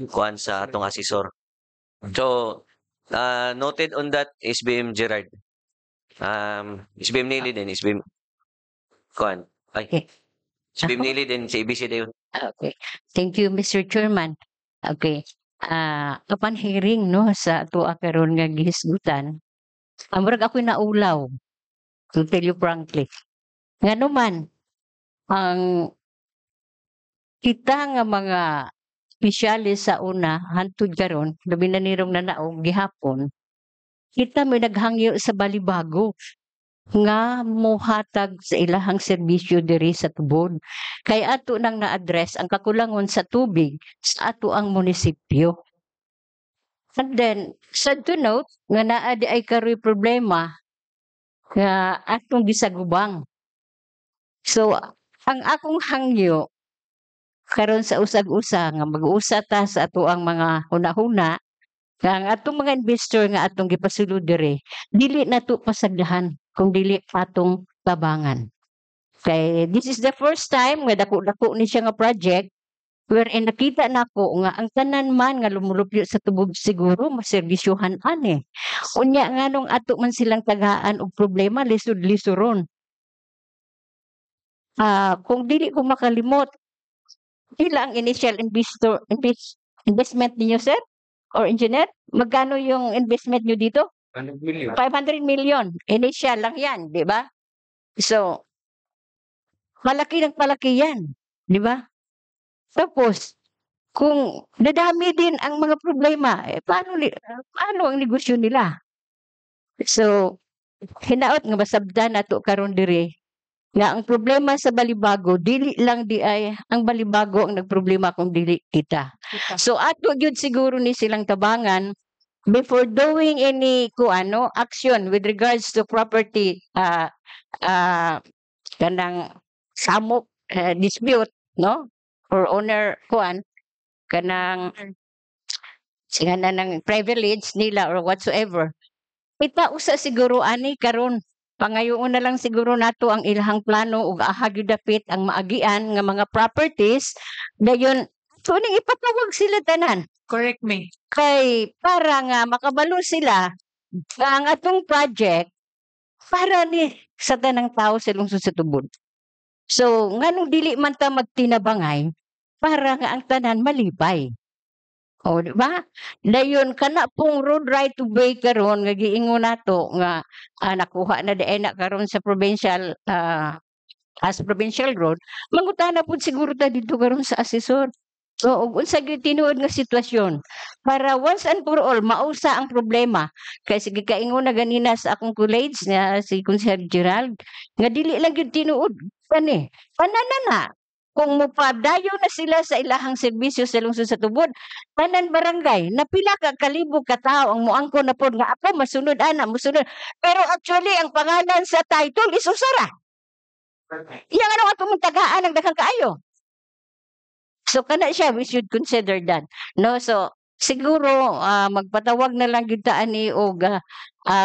kuan sa atong assessor. So, noted on that, SBM Gerard. SBM Nili din, SBM kuan. Ay. SBM Nili din, sa EBC din. Okay. Thank you, Mr. Chairman. Okay. Upon hearing no sa tuwa karon nga gihisgutan, murag ako naulaw. To tell you frankly. Ngano man ang kita nga mga espesyales sa una hantud karon, labi na nirong nanaog gihapon, kita may naghangyo sa balibago nga mohatag sa ilahang serbisyo diri sa tubod. Kay ato nang na-address ang kakulangon sa tubig sa ato ang munisipyo. And then, sad to note, nga naa di ay karoy problema nga atong gisagubang. So, ang akong hangyo karon sa usag-usa nga mag-usa ta sa ato ang mga huna-huna nga ang atong mga investor nga atong gipasulod diri dili nato pasagdahan kung dili atong tabangan. Kay this is the first time nga dako-dako ni siya nga project wherein nakita nako nga ang tanan man nga lumulupyo sa tubog siguro maserbisyuhan ani. Unya nganong ato man silang tagaan og problema lisod-lisoron. Kung dili ko makalimot, ila ang initial investment niyo, sir? Or engineer? Magkano yung investment niyo dito? 500 million. Initial lang yan, di ba? So, malaki ng palaki yan, di ba? Tapos, kung dadami din ang mga problema, paano ang negosyo nila? So, hinaot nga basabdan nato karon diri nga ang problema sa balibago dili lang di ay ang balibago ang nagproblema kung dili kita. So ato gyud siguro ni silang tabangan before doing any action with regards to property kanang samok dispute no or owner kanang singanan ng privilege nila or whatsoever. Ita usa siguro ani karon Pangayoon na lang siguro nato ang ilahang plano ug aha gyud dapit ang maagian nga mga properties dayon tuning ipatawag sila tanan. Correct me. Kay para nga makabalo sila nga ang atong project para ni sa tanang tao sa lungsod sa tubod. So nganong dili man ta magtinabangay para nga ang tanan malipay. O di ba? Dayon kana pong road right of way karon nga giingon nato nga nakuha na diay na karon sa provincial as provincial road, mangutana pud siguro ta dito karon sa asesor. So, ug unsa gyud tinuod nga sitwasyon para once and for all mausa ang problema. Kay sige kaingon na ganina sa akong college nga si Consel Gerald nga dili lang gyud tinuod kani. Pananana kung mopadayon na sila sa ilahang serbisyo sa lungsod sa tubod, tanan barangay napila ka kalibo ka tawo ang moangko na pod nga ako masunod ana, mosunod. Pero actually ang pangalan sa title is usara. Iya nga nung atong tagaan ang daghang kaayo. So kana siya, we should consider that. No, so siguro magpatawag na lang gyud ta ani og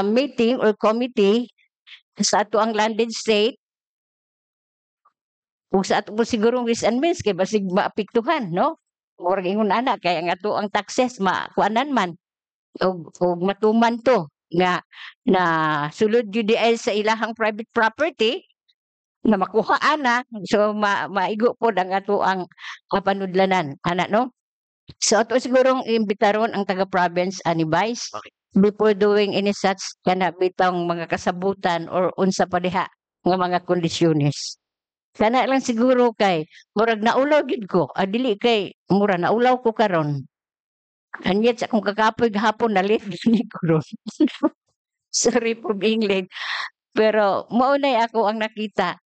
meeting or committee sa ato ang landed state ug sa ato po siguro ways and means kay basig maapektuhan, no? Murag ingon ana kay ang ato ang taxes makuanan man og matuman to nga na sulod gyud di ay sa ilahang private property na makuha ana so maigo pod ang ato ang panudlanan ana no. So ato sigurong imbitaron ang taga province ani Vice before doing any such kana bitang mga kasabutan or unsa pa diha nga mga kondisyones. Kana lang siguro kay murag naulaw gid ko dili kay mura naulaw ko karon. And yet sa akong kakapoy gahapon na live ni ko ron. Sorry for being late. Pero maunay ako ang nakita.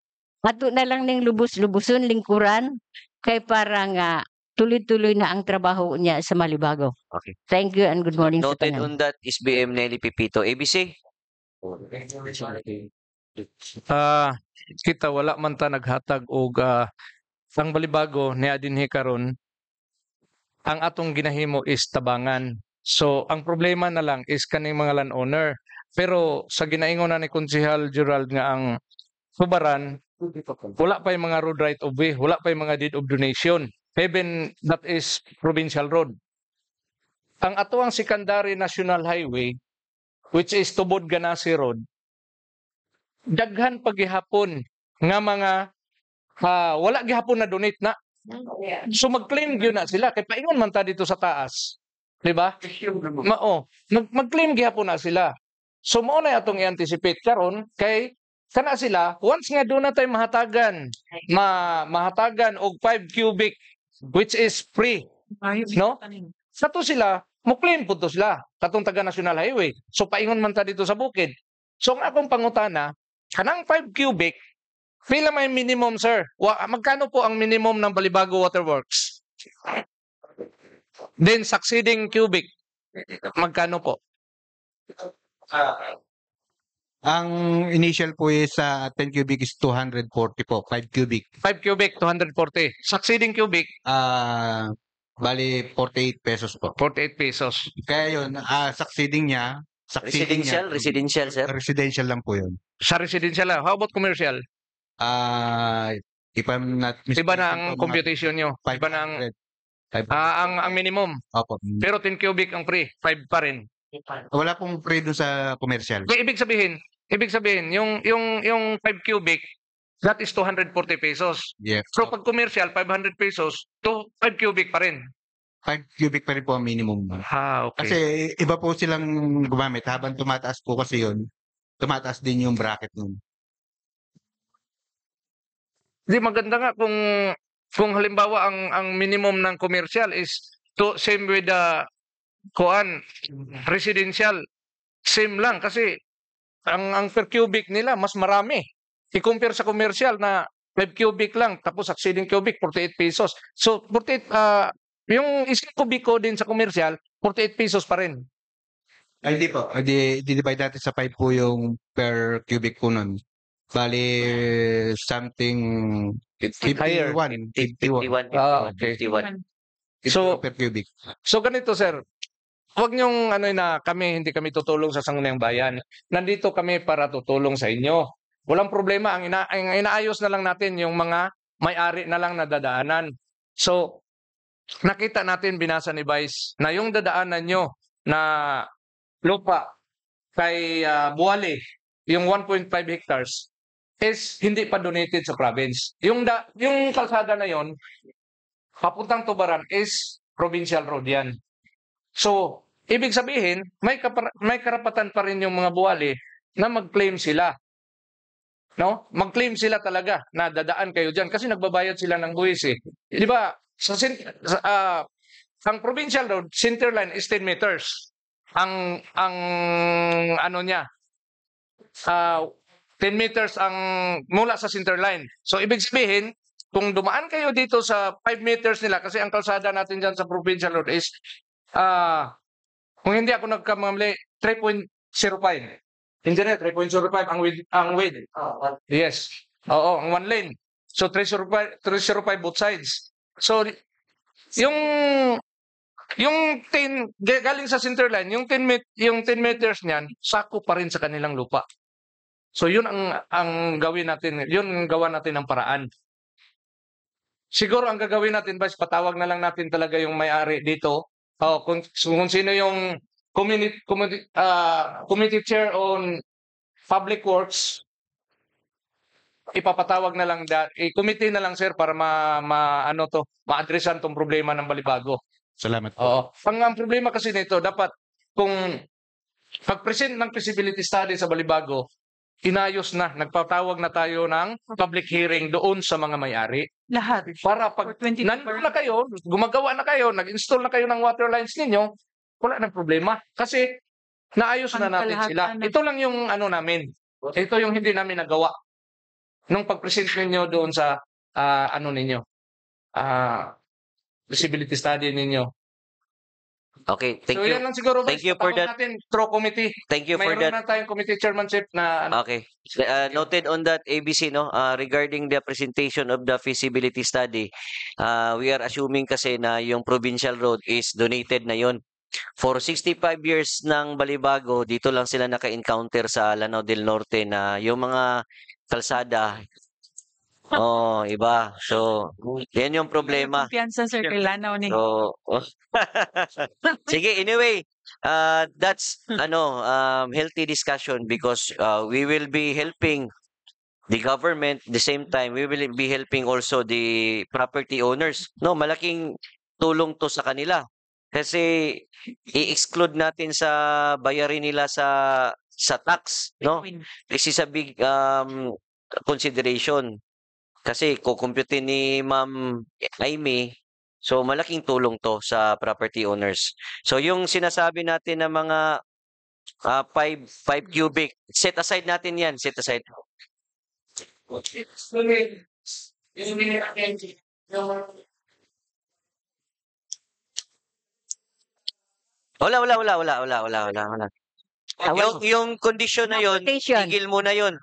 Ato na lang ning lubos-lubuson lingkuran kay para nga tuloy-tuloy na ang trabaho niya sa Malibago. Okay. Thank you and good morning sa Noted tanan. on that is BM Nelly Pipito. ABC? Kita wala man ta naghatag og ang Balibago niya dinhi karon ang atong ginahimo is tabangan. So ang problema na lang is kaning mga landowner. Pero sa ginaingon na ni Konsehal Gerald nga ang Subaran, wala pa yung mga road right of way, wala pa yung mga deed of donation. Even that is provincial road. Ang ato ang secondary national highway, which is Tubod Ganasi Road, daghan paghihapon nga mga wala gihapon na donate na. So mag-claim gyud na sila kay paingon man ta dito sa taas. Di ba? Mag-claim gihapon na sila. So mao na atong i-anticipate karon kay kana sila once nga doon na tayo mahatagan mahatagan og 5 cubic which is free, no? Sa to sila mo-claim pud to sila katong taga National Highway. So paingon man ta dito sa bukid. So ang akong pangutana kanang 5 cubic pila may minimum, sir? Magkano po ang minimum ng Balibago Waterworks? Then succeeding cubic magkano po? Ang initial po is 10 cubic is 240 po, 5 cubic. 5 cubic, 240. Succeeding cubic? Bali 48 pesos po. 48 pesos. Kaya yun, succeeding niya, Residential, sir? residential lang po yun. Sa residential lang. How about commercial? If I'm not mistaken, Iba na ang po, computation nyo. Iba na ang, 500. ang minimum. Opo. Pero 10 cubic ang free. 5 pa rin. Wala pong free doon sa commercial. Kaya ibig sabihin, yung 5 cubic, that is 240 pesos. Yeah. So pag commercial, 500 pesos, to 5 cubic pa rin. 5 cubic pa rin po ang minimum. Okay. Kasi iba po silang gumamit. Habang tumataas po kasi yun, tumataas din yung bracket nun. Di maganda nga kung halimbawa ang minimum ng commercial is to same with the residential, same lang kasi ang per cubic nila mas marami. I-compare sa commercial na 5 cubic lang tapos succeeding cubic 48 pesos. So 48 yung isang kubiko din sa commercial 48 pesos pa rin. Ay, hindi po. Di-divide natin sa 5 po yung per cubic po nun. Bali, something 51. 51. Okay. 51. So per cubic. So ganito, sir. wag niyong ano na hindi kami tutulong sa Sangguniang Bayan. Nandito kami para tutulong sa inyo. Walang problema, ang inaayos na lang natin yung mga may-ari na lang na dadaanan. So, nakita natin, binasa ni Vice, na yung dadaanan nyo na lupa kay Buwale, yung 1.5 hectares, is hindi pa donated sa province. Yung kalsada na yon papuntang Tubaran is provincial road yan. So, ibig sabihin, may karapatan pa rin yung mga Buwale na mag-claim sila. No? Mag-claim sila talaga na dadaan kayo dyan kasi nagbabayad sila ng buwis eh. Di ba? Ang provincial road, center line is 10 meters. Ang ano niya, 10 meters ang mula sa center line. So, ibig sabihin, kung dumaan kayo dito sa 5 meters nila, kasi ang kalsada natin dyan sa provincial road is, kung hindi ako nagkamali, 3.05. Engineer, 3.05 ang width. Yes. Oo, ang one lane. So, 305 both sides. So, yung 10, galing sa center line, yung 10 meters niyan, sako pa rin sa kanilang lupa. So, yun ang gawin natin, yun ang gawa natin ng paraan. Siguro ang gagawin natin, Vice, patawag na lang natin talaga yung may-ari dito. Kung sino yung committee chair on public works, ipapatawag na lang, i-committee na lang, sir, para ma-addressan tong problema ng Balibago. Salamat po. Oo. Ang problema kasi nito, dapat kung pag-present ng feasibility study sa Balibago, inayos na, nagpatawag na tayo ng public hearing doon sa mga may-ari. Lahat. Para pag nandun na kayo, gumagawa na kayo, nag-install na kayo ng water lines ninyo, wala nang problema. Kasi naayos na natin sila. Ito lang yung ano namin. Ito yung hindi namin nagawa. Nung pag-present ninyo doon sa feasibility study ninyo. Okay, thank So you. yan lang siguro. Thank you for that. Natin through committee. Thank you for Mayroon that. na tayong committee chairmanship na Okay. Noted on that, ABC, no, regarding the presentation of the feasibility study, we are assuming kasi na yung provincial road is donated na yon. For 65 years ng Balibago, dito lang sila naka-encounter sa Lanao del Norte na yung mga kalsada, iba. So, yan yung problema. Kumpiyansa, sir, kay Lanao ni. So, sige, anyway, that's healthy discussion because we will be helping the government, the same time we will be helping also the property owners. No, malaking tulong to sa kanila. Kasi i-exclude natin sa bayarin nila sa tax, no? This is a big consideration. Kasi kukumputin ni Ma'am Amy, so malaking tulong to sa property owners. So yung sinasabi natin na mga 5 cubic, set aside natin yan, set aside. Wala. Yung condition na yun, tigil mo na yun.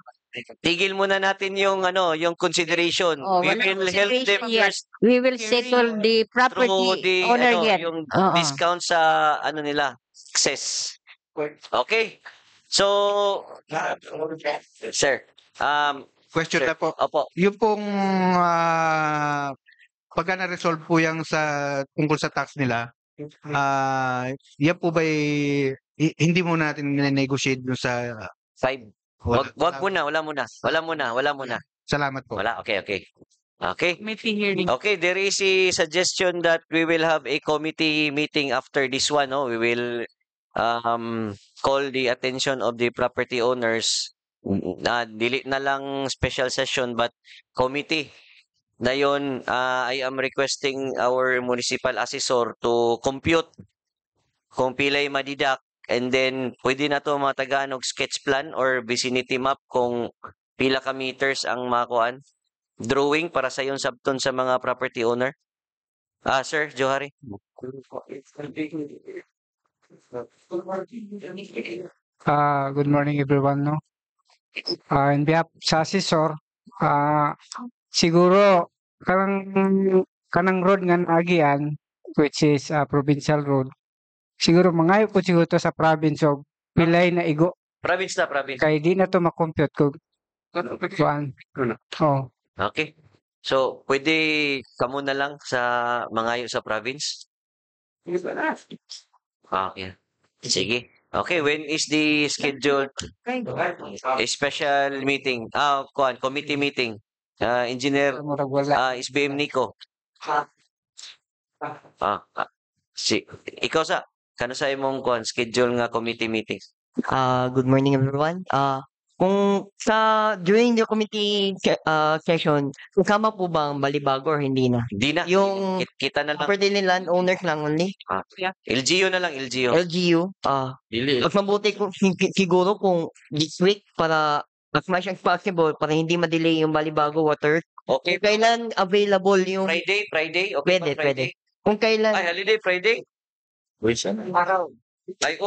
Tigil muna natin yung yung consideration. We will help them first. We will settle the property through the owner yet. yung discount sa nila, excess. Okay? So, sir, Question sir, na po. opo. Yung pong pagka na-resolve po yung tungkol sa tax nila, yan po ba hindi mo natin negotiate dun sa 5. Wag muna, wala muna. Salamat po. Wala, okay. Okay. Committee hearing. Okay, there is a suggestion that we will have a committee meeting after this one, no? We will call the attention of the property owners. Dili na lang special session but committee. Na yun, I am requesting our municipal assessor to compute kung pilay madidak and then pwede na to mga Tagalog sketch plan or vicinity map kung pila ka meters ang makuan. Drawing para sa yung sabton sa mga property owner. Sir Johari. Good morning everyone, no. In behalf sa assessor, siguro kanang road nga agian which is provincial road. siguro mangayo po siguro to sa province of Pilay na igo. Province na, province. Kaya di na to makompute kung kuan. Oh. Okay. So, pwede ka muna lang sa mangayo sa province? Okay. Sige. Okay, when is the scheduled a special meeting? Committee meeting. Engineer SBM Nico. Ikaw sa kano sa imong schedule nga committee meeting? Good morning everyone. Kung during the committee session, kasama po ba ang Balibago or hindi na? Hindi na. Yung Kita na lang. property landowners lang only? LGU na lang, LGU. LGU? Mas mabuti kung siguro kung this week para as much as possible para hindi ma-delay yung Balibago water. Okay. Kung kailan available yung... Friday? Okay Pwede, ba Friday? pwede. Kung kailan... Ay, holiday Friday? Araw. Ay,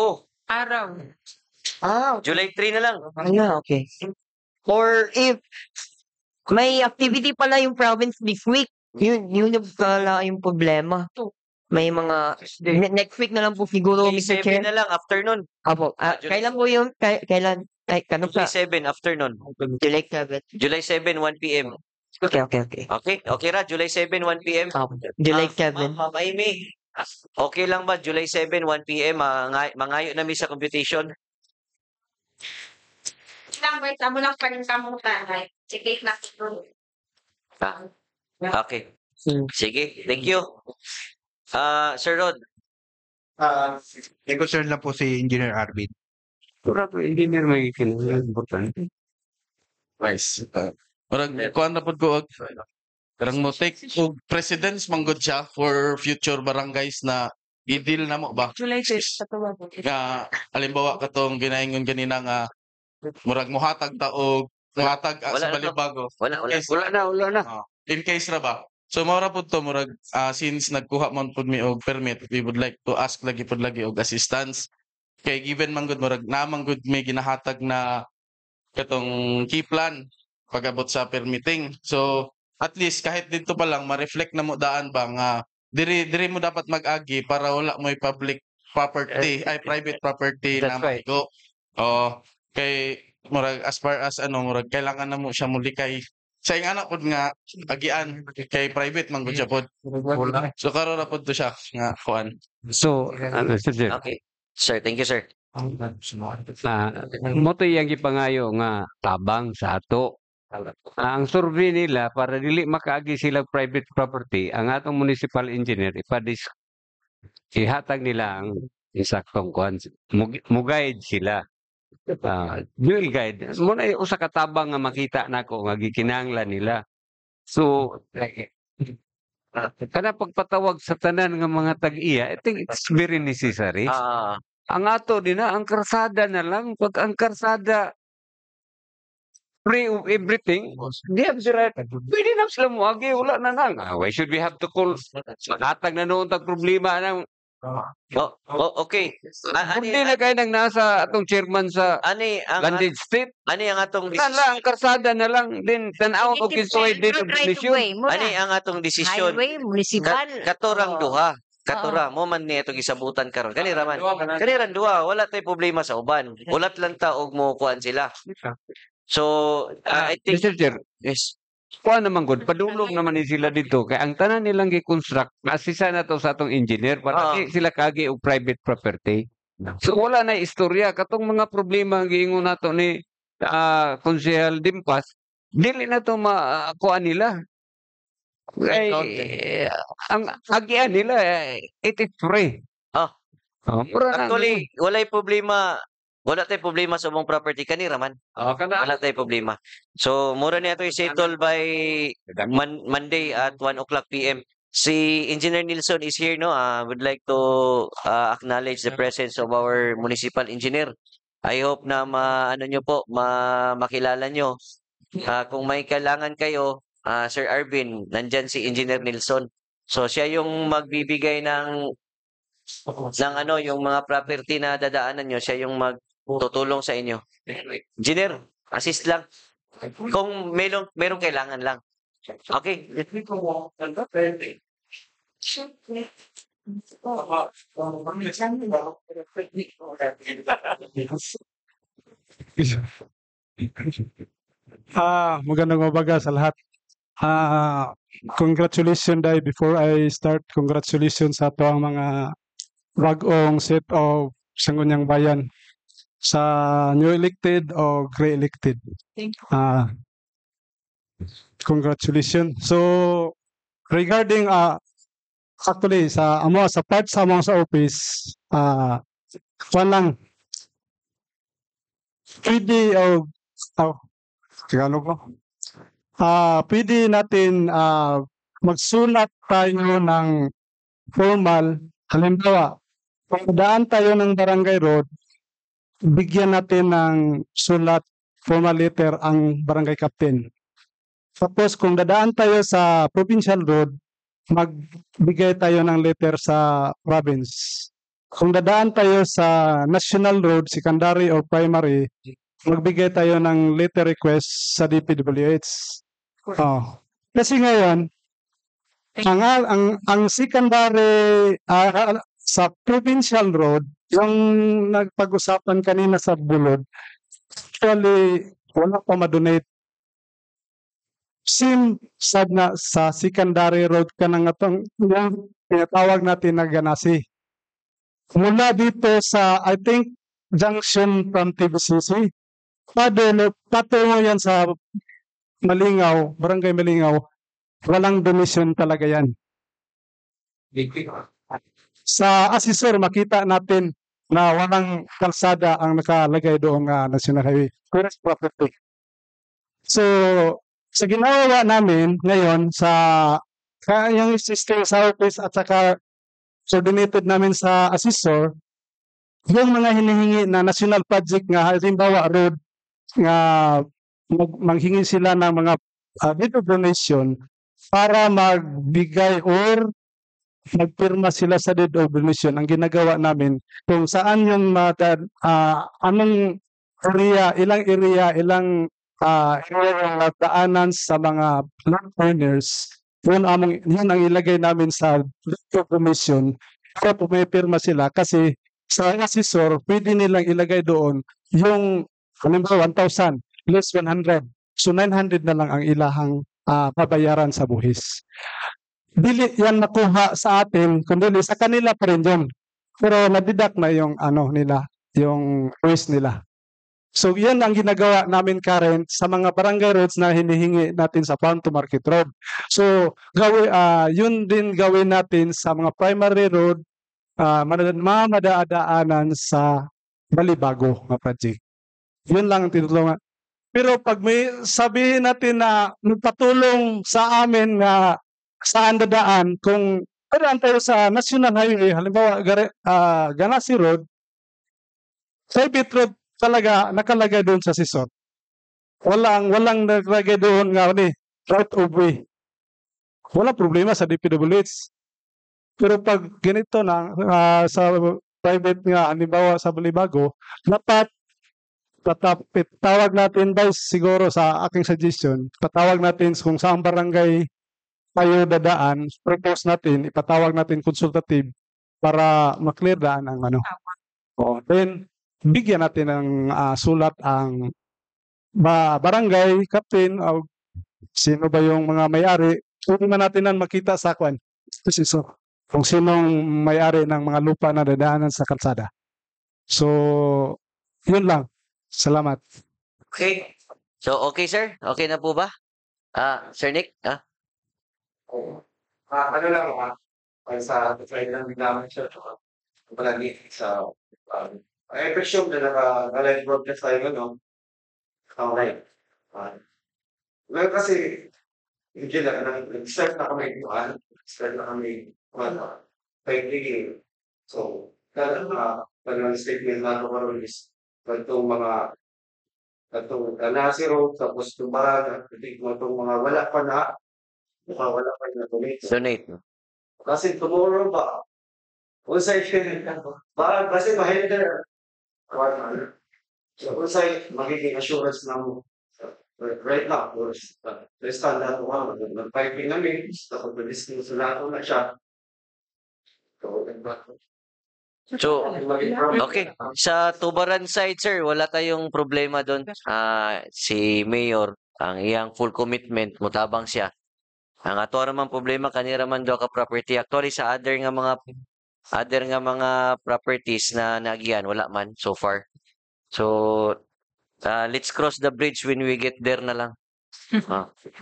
Araw. July 3 na lang. Okay. Or if may activity pala yung province this week, yun pala yung problema. May mga next week na lang po siguro, Mr. 7 Chair. na lang, afternoon. Apo. Kailan po yung kailan? Ay, kanong July 7, afternoon. July 7. July 7, 1 p.m. Okay. Okay ra, July 7, 1 p.m. July 7. Ma'am Amy, okay lang ba July 7, 1 p.m. Mangayo na mi sa computation? Wait, amo lang pa rin kamo tanay. Sige na. Okay. Sige, thank you. Sir Rod. May concern lang po si Engineer Arvin. Engineer may importante. Nice. Parang kuan na pud ko og karang mo take og presidents manggod siya for future barangays na i-deal na mo ba? July 6 katuwa po. Nga halimbawa katong ginaingon ganina nga murag mohatag ta og mohatag sa Balibago. Wala na. In case ra ba? So mao ra pud to murag since nagkuha man pud mi og permit, we would like to ask lagi og assistance. Kay given man gud murag namang gud may ginahatag na katong key plan pag-abot sa permitting. So at least kahit dito pa lang ma-reflect na mo daan ba nga diri mo dapat mag-agi para wala mo'y public property ay private property na go. Kay murag as far as murag kailangan na mo siya muli kay sa anak pod nga agian kay private man gud siya pod. So karon ra pod to siya nga kuan. So, sir. Okay. Sir, thank you, sir. Moto yang gipangayo nga tabang sa ato. Ang survey nila para dili makaagi sila private property, ang atong municipal engineer ihatag nila ang isaktong kuan. Mo-guide sila. Dual guide. Muna usa ka tabang nga makita nako nga gikinahanglan nila. So, kada pagpatawag sa tanan nga mga tag-iya, I think it's very necessary. Ang ato din ang karsada na lang. Pag ang karsada free of everything, they have the right. Pwede na sila muagi, wala na lang. Why should we have to call? Makatag na noon tag problema ng okay. Hindi na kayo nang nasa atong chairman sa Landed State. Ani ang atong decision? Lang, karsada na lang. Din, tanawang o kinsoy dito desisyon. Ani ang atong desisyon? Highway, municipal. Katorang duha. Katura, mo man ni itong gisabutan karon. Kanira man. Kaniran duha. Wala tay problema sa uban. Ulat lang ta og mo kuan sila. So, I think... Mr. Chair, yes. Kuha naman good, padulong naman ni sila dito. Kaya ang tanan nilang gi-construct, asisa na to sa atong engineer para di sila kagi og private property. So wala na istorya. Katong mga problema ang giingon nato ni Konsehal Dimpas, dili na to makuha nila. Ang agian nila, it is free. Actually, walay problema. Wala tay problema sa mong property kanira man. Wala tay problema. So mura niya to i-settle by Monday at 1 o'clock PM. Si Engineer Nilson is here, no? Would like to acknowledge the presence of our municipal engineer. I hope na makilala nyo. Kung may kailangan kayo, Sir Arvin, nandyan si Engineer Nilson. So siya yung magbibigay ng yung mga property na dadaanan nyo, siya yung tutulong sa inyo. Engineer, assist lang. Kung merong kailangan lang. Okay. Magandang umaga sa lahat. Congratulations dai before I start, congratulations sa ato ang mga bag-ong set of Sangguniang Bayan sa new elected o re-elected. Thank you. Congratulations. So regarding actually sa part sa amo sa office, kuwan lang pwede Tagalog ko. Pwede natin magsulat tayo ng formal. Halimbawa, kung daan tayo ng barangay road, bigyan natin ng sulat formal letter ang barangay captain. Tapos kung dadaan tayo sa provincial road, magbigay tayo ng letter sa province. Kung dadaan tayo sa national road, secondary or primary, magbigay tayo ng letter request sa DPWH. Kasi ngayon, ang secondary sa provincial road, yung nagpag-usapan kanina sa Bulod, actually, wala pa madonate. Sad na sa secondary road ka na nga yung tinatawag natin na Ganasi. Mula dito sa, I think, junction from TVCC, patungo yan sa Malingaw, Barangay Malingaw, walang donation talaga yan. Sa assessor, makita natin na walang kalsada ang nakalagay doon National Highway. Tourist property. So, sa ginawa namin ngayon sa yung system sa office at saka coordinated namin sa assessor, yung mga hinihingi na national project nga, halimbawa road, nga manghingi sila ng mga bit of donation para magbigay or magpirma sila sa deed of donation. Ang ginagawa namin kung saan yung anong area, ilang daanan sa mga landowners, yun ang ilagay namin sa deed of donation para pumipirma sila kasi sa assessor, pwede nilang ilagay doon yung halimbawa 1,000 less 100. So 900 na lang ang ilahang babayaran sa buhis. Dili yan nakuha sa atin, kundi sa kanila pa rin yun. Pero nadidak na yung nila, yung buhis nila. So yan ang ginagawa namin current sa mga barangay roads na hinihingi natin sa farm to market road. So yun din gawin natin sa mga primary road, madadaanan sa Balibago na project. Yun lang ang tinutulungan. Pero pag may sabihin natin na magpatulong sa amin na saan dadaan, kung dadaan tayo sa National Highway, halimbawa Ganasi Road, private road talaga nakalagay doon sa assessor. Walang nakalagay doon right of way. Wala problema sa DPWH. Pero pag ganito na sa private nga, halimbawa sa Balibago, dapat patawag natin siguro sa aking suggestion, patawag natin kung saan barangay tayo dadaan, propose natin, ipatawag natin consultative para maklear daan ang then, bigyan natin ng sulat ang barangay captain o sino ba yung mga may-ari. Pwede man natin makita sa kung sinong may-ari ng mga lupa na dadaanan sa kalsada. So, yun lang. Salamat. Okay. So, okay, sir? Okay na po ba? Sir Nick? Ano lang sa try lang namin siya palagi sa I presume na naka-live broadcast tayo okay. Well, kasi hindi lang start na kami pag-digging. So, talagang statement na ito karoon is itong mga Ganasi Road, tapos Tubaran, itong mga wala pa na donate. Kasi tomorrow ba, usay kasi mahirap so usay magiging assurance ng right now, stand out nag-piping namin, tapos na-disclose na ito na siya. So, okay. Sa Tubaran side, sir, wala tayong problema doon. Si Mayor, ang iyang full commitment, mutabang siya. Ang ato raman problema, kanira man daw ka property. Actually, sa other nga mga properties na nagiyan, wala man so far. So, let's cross the bridge when we get there na lang.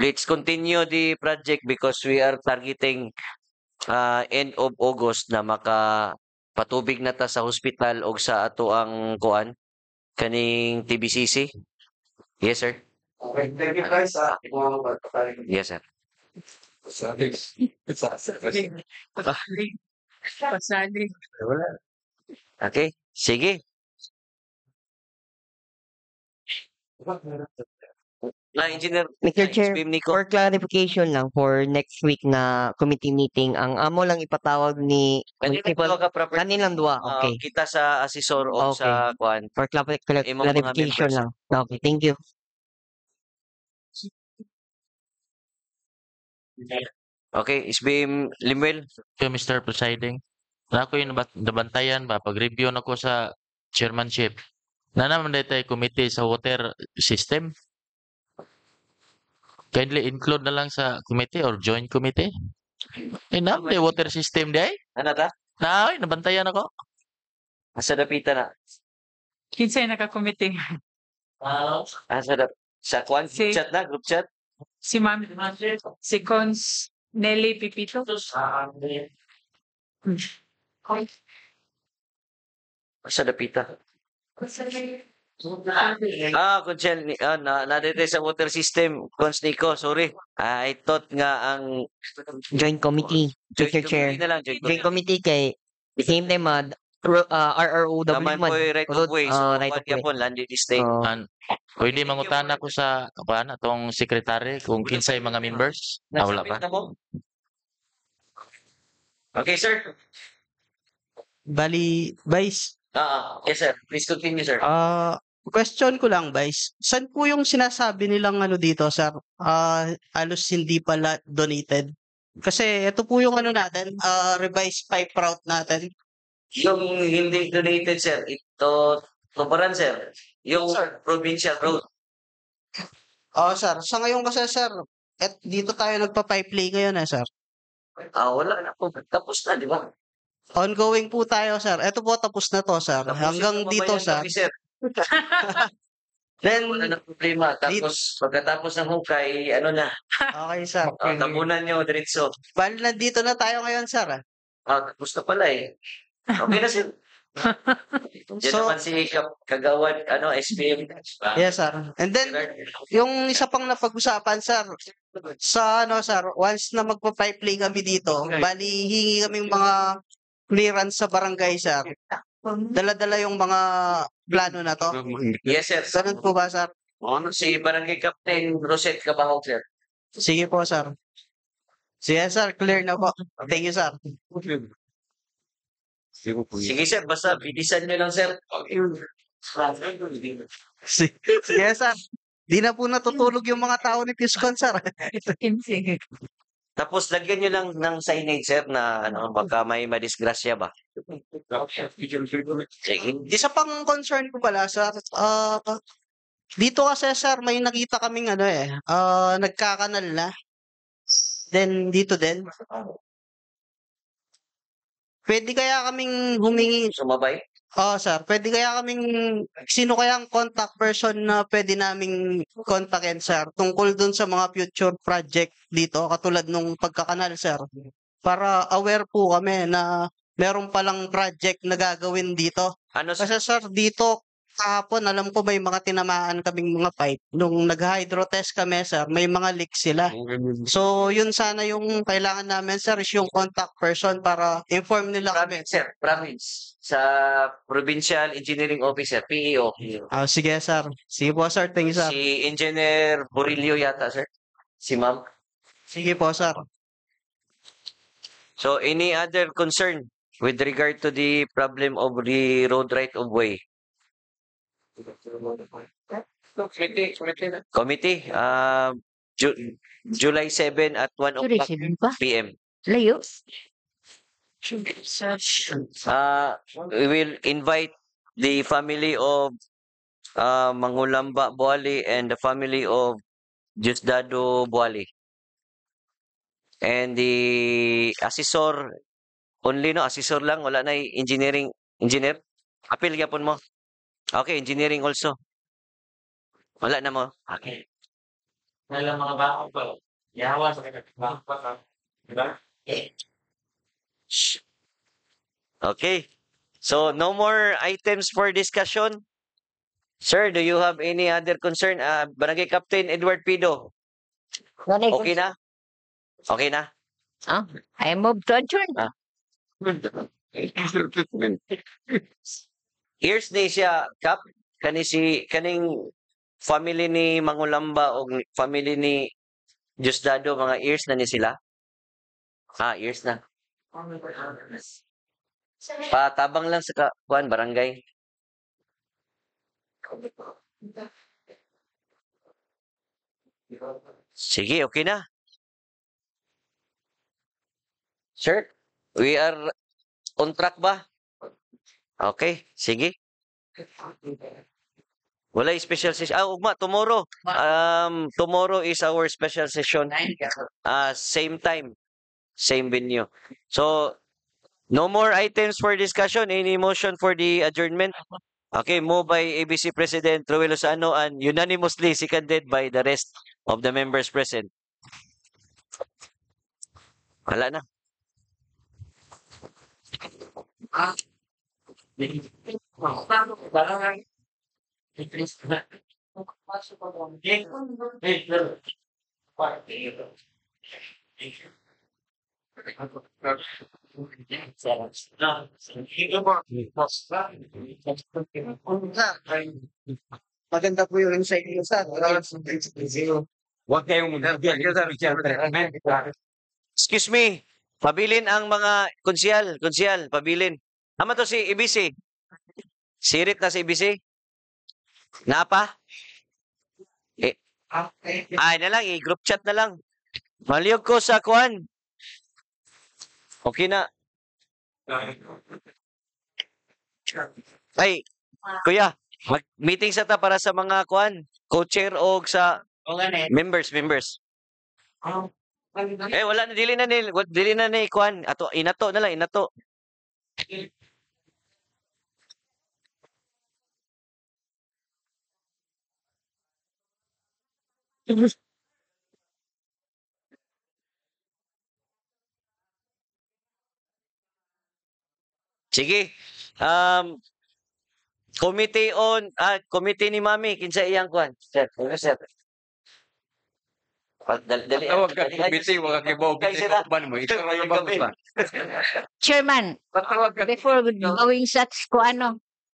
Let's continue the project because we are targeting end of August na patubig na ta sa hospital o sa ato ang kuan kaning TBCC. Yes, sir. Okay, thank you guys. Yes, sir. Okay, sige. Engineer Mr. Chair, SPM Nico. for clarification lang for next week na committee meeting, ang amo lang ipatawag ni Kanila ka property. kanilang duwa. Okay. Kita sa asesor o Okay. sa kuan. For Imong mga clarification members. lang. Okay, thank you. Okay, SBM Limuel. Thank you, Mr. Presiding. Na ako yung nabantayan ba, pag-review na ko sa chairmanship. Na naman tayo committee sa water system. Kindly include na lang sa committee or joint committee. Naman tayo water system di ay. Ano ta? Nabantayan ako. Asa dapita na? Kinsay naka-committee? Sa kuan chat na, group chat? Si Ma'am, si Cons Nelly Pipito. Asa dapita? Kunsel, nadito sa water system, Cons Nico, sorry. I thought nga ang Joint committee, Mr. Chair. committee na lang, Joint committee kay the same time RROW Naman po right of way. So, right of way. po, landed stay. Pwede mangutan ako sa kuan atong secretary kung kinsay mga members. Wala pa. Okay, sir. Bali, Vice. Yes, sir. Please continue, sir. Question ko lang, Vice. Saan po yung sinasabi nilang ano dito, sir? Halos hindi pala donated. Kasi ito po yung ano natin, revised pipe route natin. Yung hindi donated, sir, ito, Tubaran, sir. Yung provincial road. Sir. Sa ngayon kasi, sir, dito tayo nagpa-pipe lay ngayon, sir. Wala na po. Tapos na, di ba? Ongoing po tayo, sir. Ito po, tapos na to, sir. Hanggang dito, sir. Then, wala na problema. Tapos, pagkatapos ng hukay, ano na? Okay, sir. Tabunan nyo, diretso. Bali, nandito na tayo ngayon, sir. Tapos na pala eh. Okay na, sir. Diyan naman si Kagawad, SPM. Yes, sir. And then, yung isa pang napag-usapan, sir, sir, once na magpa-pipe lay kami dito, bali, hingi kaming mga clearance sa barangay, sir. Dala-dala yung mga plano na to. Yes, sir. Ganun po ba, sir? Si Barangay Captain Rosette Cabahog, sir. Sige po, sir. Sige, sir. Clear na po. Thank you, sir. Sige, sir. Basta, bilisan nyo lang, sir. Sige, sir. Di na po natutulog yung mga tao ni Piscon, sir. Tapos, lagyan nyo lang ng signage, sir, na baka may madisgrasya ba? Sige. Isa pang concern ko pala, sir. Dito kasi, sir, may nakita kaming nagkakanal na. Then, dito din. Pwede kaya kaming humingi. Sumabay? Sir. Pwede kaya sino kaya ang contact person na pwede naming kontakin, sir, tungkol dun sa mga future project dito, katulad nung pagkakanal, sir. Para aware po kami na meron palang project na gagawin dito. Kasi, sir, dito, kahapon, alam ko may mga tinamaan kaming mga pipe. Nung nag-hydro test kami, sir, may mga leaks sila. So, yun sana yung kailangan namin, sir, is yung contact person para inform nila kami. Sir, province. Sa Provincial Engineering Officer, PEO. Sige, sir. Sige po, sir. Thank you, sir. Si Engineer Burilio yata, sir. Si ma'am. Sige po, sir. So, any other concern with regard to the problem of the road right of way? Committee, July 7 at 1 o'clock PM. Layo. We will invite the family of Mangulamba Buali and the family of Diosdado Buali. And the assessor, only no, assessor lang, wala na engineering, engineer. Apil gyapon mo. Okay, engineering also. Wala na mo. Okay. Wala mga bako pa. Yawa sa bako pa. Diba? Okay. So no more items for discussion. Sir, do you have any other concern? Barangay Captain Edward Pido. Okay na? Okay na? I move to adjourn. Here's ni siya, Kap. Kaning family ni Mangulamba o family ni Diosdado, mga ears na ni sila. Ears na. Patabang lang sa kuan barangay. Sige, okay na. Sir, we are on track ba? Okay, sige. Wala special session. Ugma, tomorrow. Tomorrow is our special session. Same time, same venue. So, no more items for discussion. Any motion for the adjournment? Okay, moved by ABC President Roel Lozano and unanimously seconded by the rest of the members present. Wala na. Maganda po yung insight niyo sa Huwag kayong Excuse me. Pabilin ang mga konsyal, pabilin. Tama to si EBC. Sirit na si EBC. Napa? Ay na lang, i-group chat na lang. Maliyog ko sa kuan. Okay na. Ay, kuya, meeting sa ta para sa mga kuan, co-chair o sa members. Wala na, dili na ni kuan. Ato, inato na lang, inato. Sige. Committee ni Mami, kinsa iyang kuan. Sir. Dali. Tawag ka committee, wag ka kibaw ban mo. Ito ra yung bagus ba? Chairman, before going sa